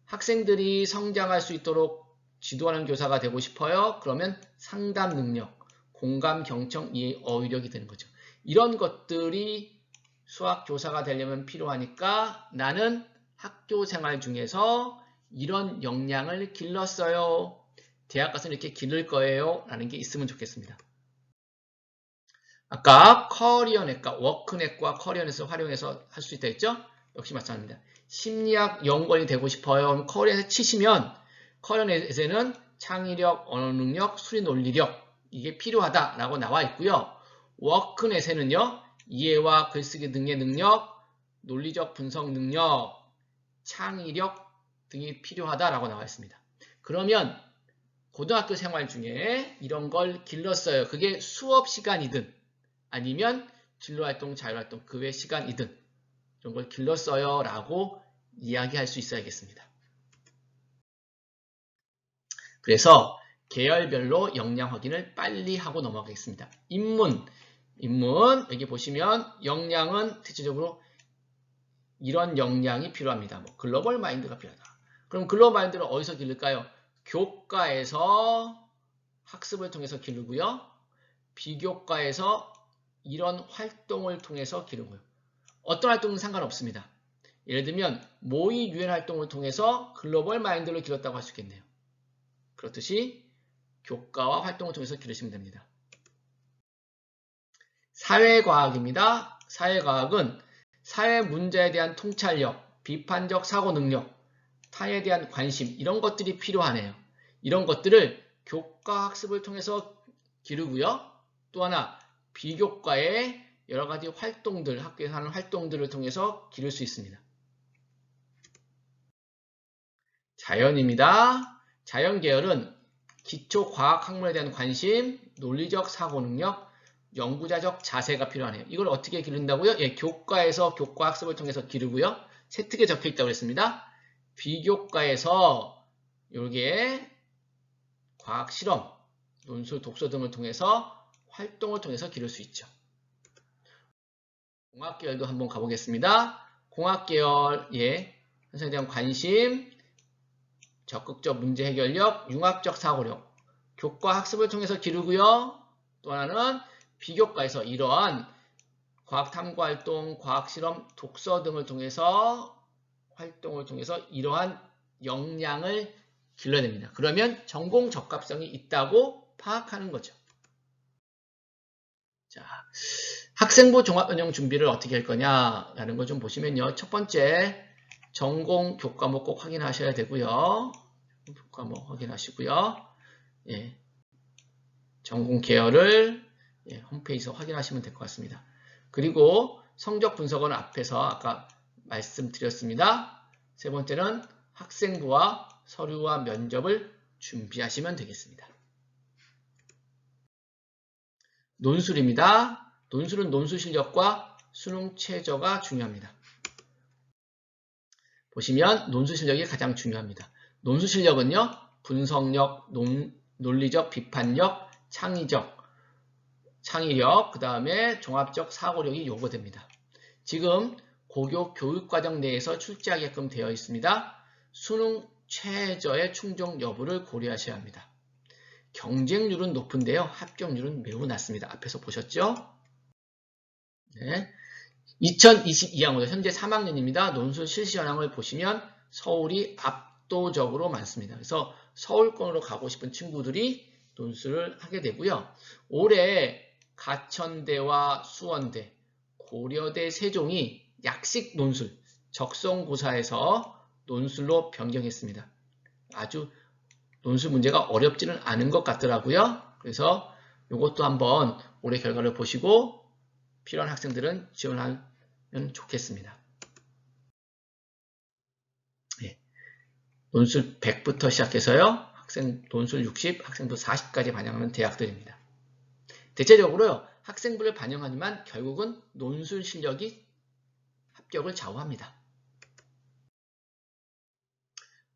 학생들이 성장할 수 있도록 지도하는 교사가 되고 싶어요. 그러면 상담 능력, 공감, 경청, 이해, 어휘력이 되는 거죠. 이런 것들이 수학 교사가 되려면 필요하니까 나는 학교 생활 중에서 이런 역량을 길렀어요. 대학 가서 이렇게 기를 거예요. 라는 게 있으면 좋겠습니다. 아까 커리어넷과 워크넷과 커리어넷을 활용해서 할 수 있다 했죠? 역시 마찬가지입니다. 심리학 연구원이 되고 싶어요. 커리어넷 치시면 커리어넷에는 창의력, 언어 능력, 수리 논리력 이게 필요하다라고 나와 있고요. 워크넷에는요. 이해와 글쓰기 등의 능력, 논리적 분석 능력, 창의력 등이 필요하다라고 나와 있습니다. 그러면 고등학교 생활 중에 이런 걸 길렀어요. 그게 수업 시간이든 아니면 진로활동, 자율활동, 그 외 시간이든 이런 걸 길렀어요 라고 이야기할 수 있어야겠습니다. 그래서 계열별로 역량 확인을 빨리 하고 넘어가겠습니다. 인문 여기 보시면 역량은 대체적으로 이런 역량이 필요합니다. 뭐 글로벌 마인드가 필요하다. 그럼 글로벌 마인드를 어디서 기를까요? 교과에서 학습을 통해서 기르고요. 비교과에서 이런 활동을 통해서 기르고요. 어떤 활동은 상관없습니다. 예를 들면 모의 유엔 활동을 통해서 글로벌 마인드를 기르었다고 할 수 있겠네요. 그렇듯이 교과와 활동을 통해서 기르시면 됩니다. 사회과학입니다. 사회과학은 사회 문제에 대한 통찰력, 비판적 사고 능력, 타에 대한 관심 이런 것들이 필요하네요. 이런 것들을 교과 학습을 통해서 기르고요. 또 하나 비교과의 여러 가지 활동들, 학교에서 하는 활동들을 통해서 기를 수 있습니다. 자연입니다. 자연 계열은 기초 과학 학문에 대한 관심, 논리적 사고 능력, 연구자적 자세가 필요하네요. 이걸 어떻게 기른다고요? 예, 교과에서 교과 학습을 통해서 기르고요. 세특에 적혀 있다고 했습니다. 비교과에서 여기에 과학 실험, 논술, 독서 등을 통해서 활동을 통해서 기를 수 있죠. 공학계열도 한번 가보겠습니다. 공학계열, 예, 현상에 대한 관심, 적극적 문제 해결력, 융합적 사고력, 교과 학습을 통해서 기르고요. 또 하나는 비교과에서 이러한 과학 탐구 활동, 과학 실험, 독서 등을 통해서 활동을 통해서 이러한 역량을 길러냅니다. 그러면 전공 적합성이 있다고 파악하는 거죠. 자, 학생부 종합전형 준비를 어떻게 할 거냐라는 걸 좀 보시면요. 첫 번째, 전공 교과목 꼭 확인하셔야 되고요. 교과목 확인하시고요. 예, 전공 계열을 홈페이지에서 확인하시면 될 것 같습니다. 그리고 성적 분석은 앞에서 아까 말씀드렸습니다. 세 번째는 학생부와 서류와 면접을 준비하시면 되겠습니다. 논술입니다. 논술은 논술 실력과 수능 최저가 중요합니다. 보시면 논술 실력이 가장 중요합니다. 논술 실력은요. 분석력, 논리적 비판력, 창의력, 그 다음에 종합적 사고력이 요구됩니다. 지금 고교 교육과정 내에서 출제하게끔 되어 있습니다. 수능 최저의 충족 여부를 고려하셔야 합니다. 경쟁률은 높은데요. 합격률은 매우 낮습니다. 앞에서 보셨죠? 네. 2022학년 현재 3학년입니다. 논술 실시 현황을 보시면 서울이 압도적으로 많습니다. 그래서 서울권으로 가고 싶은 친구들이 논술을 하게 되고요. 올해 가천대와 수원대, 고려대, 세종이 약식 논술, 적성고사에서 논술로 변경했습니다. 아주 논술 문제가 어렵지는 않은 것 같더라고요. 그래서 이것도 한번 올해 결과를 보시고 필요한 학생들은 지원하면 좋겠습니다. 네. 논술 100부터 시작해서요. 학생 논술 60, 학생부 40까지 반영하는 대학들입니다. 대체적으로 학생부를 반영하지만 결국은 논술 실력이 합격을 좌우합니다.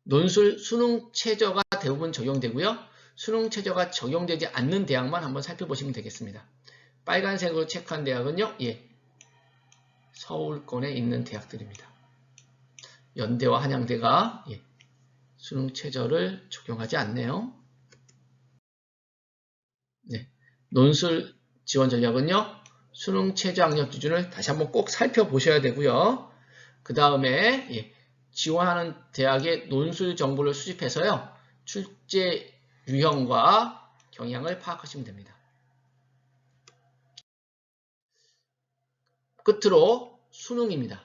논술 수능 최저가 대부분 적용되고요. 수능 최저가 적용되지 않는 대학만 한번 살펴보시면 되겠습니다. 빨간색으로 체크한 대학은요. 예, 서울권에 있는 대학들입니다. 연대와 한양대가 예, 수능 최저를 적용하지 않네요. 네, 논술 지원 전략은요. 수능 최저 학력 기준을 다시 한번 꼭 살펴보셔야 되고요. 그 다음에 예, 지원하는 대학의 논술 정보를 수집해서요. 출제 유형과 경향을 파악하시면 됩니다. 끝으로 수능입니다.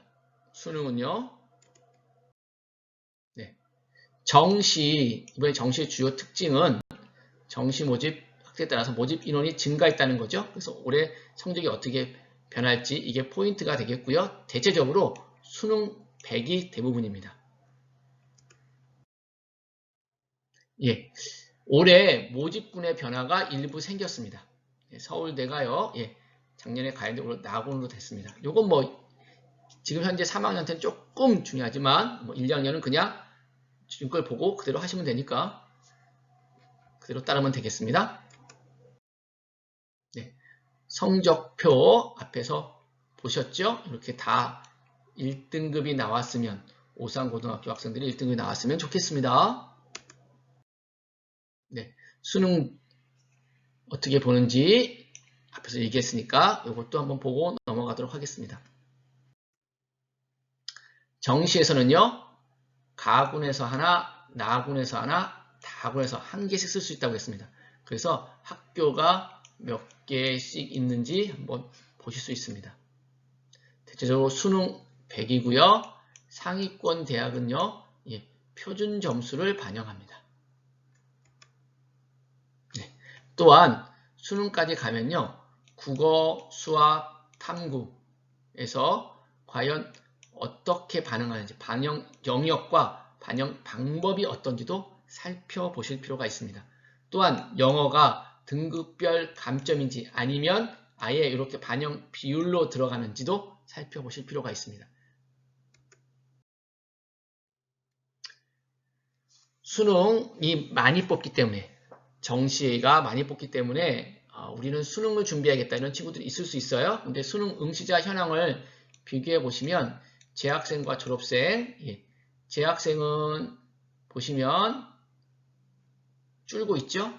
수능은요. 네, 정시, 이번에 정시의 주요 특징은 정시 모집 학생에 따라서 모집 인원이 증가했다는 거죠. 그래서 올해 성적이 어떻게 변할지 이게 포인트가 되겠고요. 대체적으로 수능 100이 대부분입니다. 예, 올해 모집군의 변화가 일부 생겼습니다. 예, 서울대가요. 예, 작년에 가야대로 낙원으로 됐습니다. 요건 뭐 지금 현재 3학년한테는 조금 중요하지만 뭐 1, 2학년은 그냥 지금 걸 보고 그대로 하시면 되니까 그대로 따르면 되겠습니다. 네, 성적표 앞에서 보셨죠? 이렇게 다 1등급이 나왔으면 오산고등학교 학생들이 1등급이 나왔으면 좋겠습니다. 네, 수능 어떻게 보는지 앞에서 얘기했으니까 이것도 한번 보고 넘어가도록 하겠습니다. 정시에서는요. 가군에서 하나, 나군에서 하나, 다군에서 한 개씩 쓸 수 있다고 했습니다. 그래서 학교가 몇 개씩 있는지 한번 보실 수 있습니다. 대체적으로 수능 100이고요. 상위권 대학은요. 예, 표준 점수를 반영합니다. 네. 또한 수능까지 가면요. 국어, 수학, 탐구에서 과연 어떻게 반응하는지 반영 영역과 반영 방법이 어떤지도 살펴보실 필요가 있습니다. 또한 영어가 등급별 감점인지 아니면 아예 이렇게 반영 비율로 들어가는지도 살펴보실 필요가 있습니다. 수능이 많이 뽑기 때문에 정시가 많이 뽑기 때문에 우리는 수능을 준비하겠다 이런 친구들이 있을 수 있어요. 근데 수능 응시자 현황을 비교해 보시면 재학생과 졸업생, 예, 재학생은 보시면 줄고 있죠?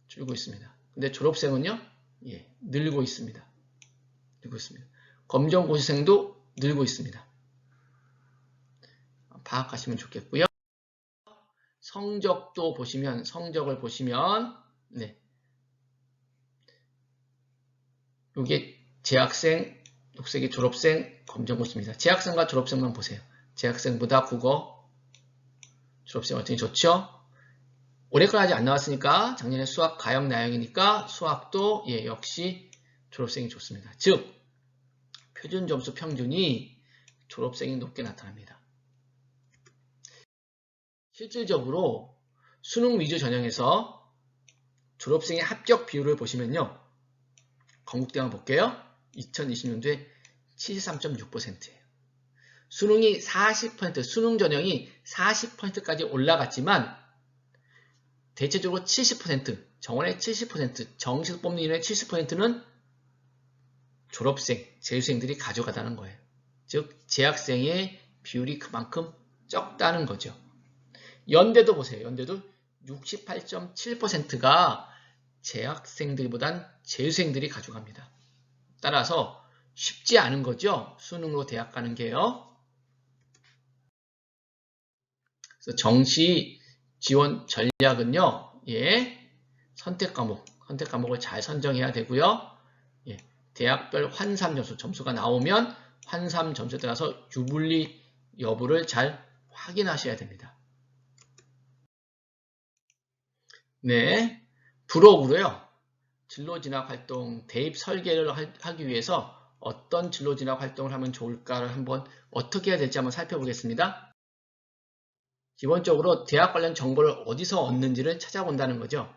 줄고 있습니다. 근데 졸업생은요? 예, 늘고 있습니다. 늘고 있습니다. 검정고시생도 늘고 있습니다. 파악하시면 좋겠고요. 성적도 보시면 성적을 보시면 네. 이게 재학생, 녹색이 졸업생, 검정고시입니다. 재학생과 졸업생만 보세요. 재학생보다 국어, 졸업생 어떻게 좋죠? 올해 건 아직 안 나왔으니까 작년에 수학 가형 나형이니까 수학도 예, 역시 졸업생이 좋습니다. 즉 표준 점수 평균이 졸업생이 높게 나타납니다. 실질적으로 수능 위주 전형에서 졸업생의 합격 비율을 보시면요. 건국대만 볼게요. 2020년도에 73.6%예요. 수능이 40%, 수능 전형이 40%까지 올라갔지만 대체적으로 70%, 정원의 70%, 정시에서 뽑는 인원의 70%는 졸업생, 재수생들이 가져가다는 거예요. 즉 재학생의 비율이 그만큼 적다는 거죠. 연대도 보세요. 연대도 68.7%가 재학생들보단 재수생들이 가져갑니다. 따라서 쉽지 않은 거죠. 수능으로 대학 가는 게요. 그래서 정시 지원 전략은요. 예, 선택 과목을 잘 선정해야 되고요. 예, 대학별 환삼 점수가 나오면 환삼 점수에 따라서 유불리 여부를 잘 확인하셔야 됩니다. 네, 부록으로요. 진로진학 활동 대입 설계를 하기 위해서 어떤 진로진학 활동을 하면 좋을까를 한번 어떻게 해야 될지 한번 살펴보겠습니다. 기본적으로 대학 관련 정보를 어디서 얻는지를 찾아본다는 거죠.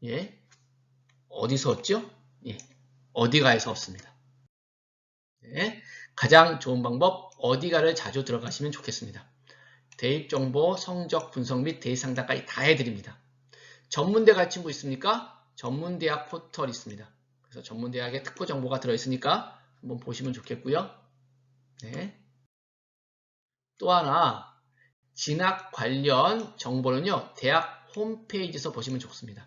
예, 어디서 얻죠? 예, 어디가에서 얻습니다. 네, 가장 좋은 방법 어디가를 자주 들어가시면 좋겠습니다. 대입 정보, 성적 분석 및 대입 상담까지 다 해드립니다. 전문대 갈 친구 있습니까? 전문대학 포털 있습니다. 그래서 전문대학의 특보 정보가 들어있으니까 한번 보시면 좋겠고요. 네. 또 하나 진학 관련 정보는요. 대학 홈페이지에서 보시면 좋습니다.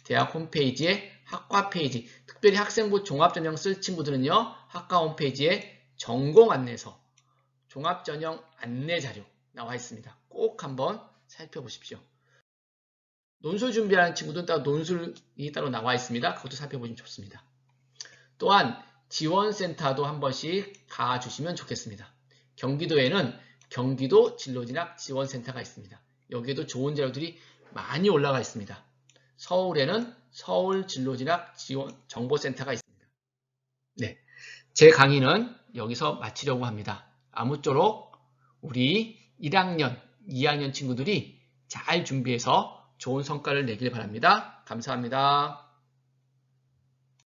대학 홈페이지에 학과 페이지, 특별히 학생부 종합전형 쓸 친구들은요. 학과 홈페이지에 전공 안내서, 종합전형 안내자료 나와 있습니다. 꼭 한번 살펴보십시오. 논술 준비하는 친구들은 따로 논술이 따로 나와 있습니다. 그것도 살펴보시면 좋습니다. 또한 지원센터도 한 번씩 가주시면 좋겠습니다. 경기도에는 경기도 진로진학 지원센터가 있습니다. 여기에도 좋은 자료들이 많이 올라가 있습니다. 서울에는 서울 진로진학 지원 정보센터가 있습니다. 네, 제 강의는 여기서 마치려고 합니다. 아무쪼록 우리 1학년, 2학년 친구들이 잘 준비해서 좋은 성과를 내길 바랍니다. 감사합니다.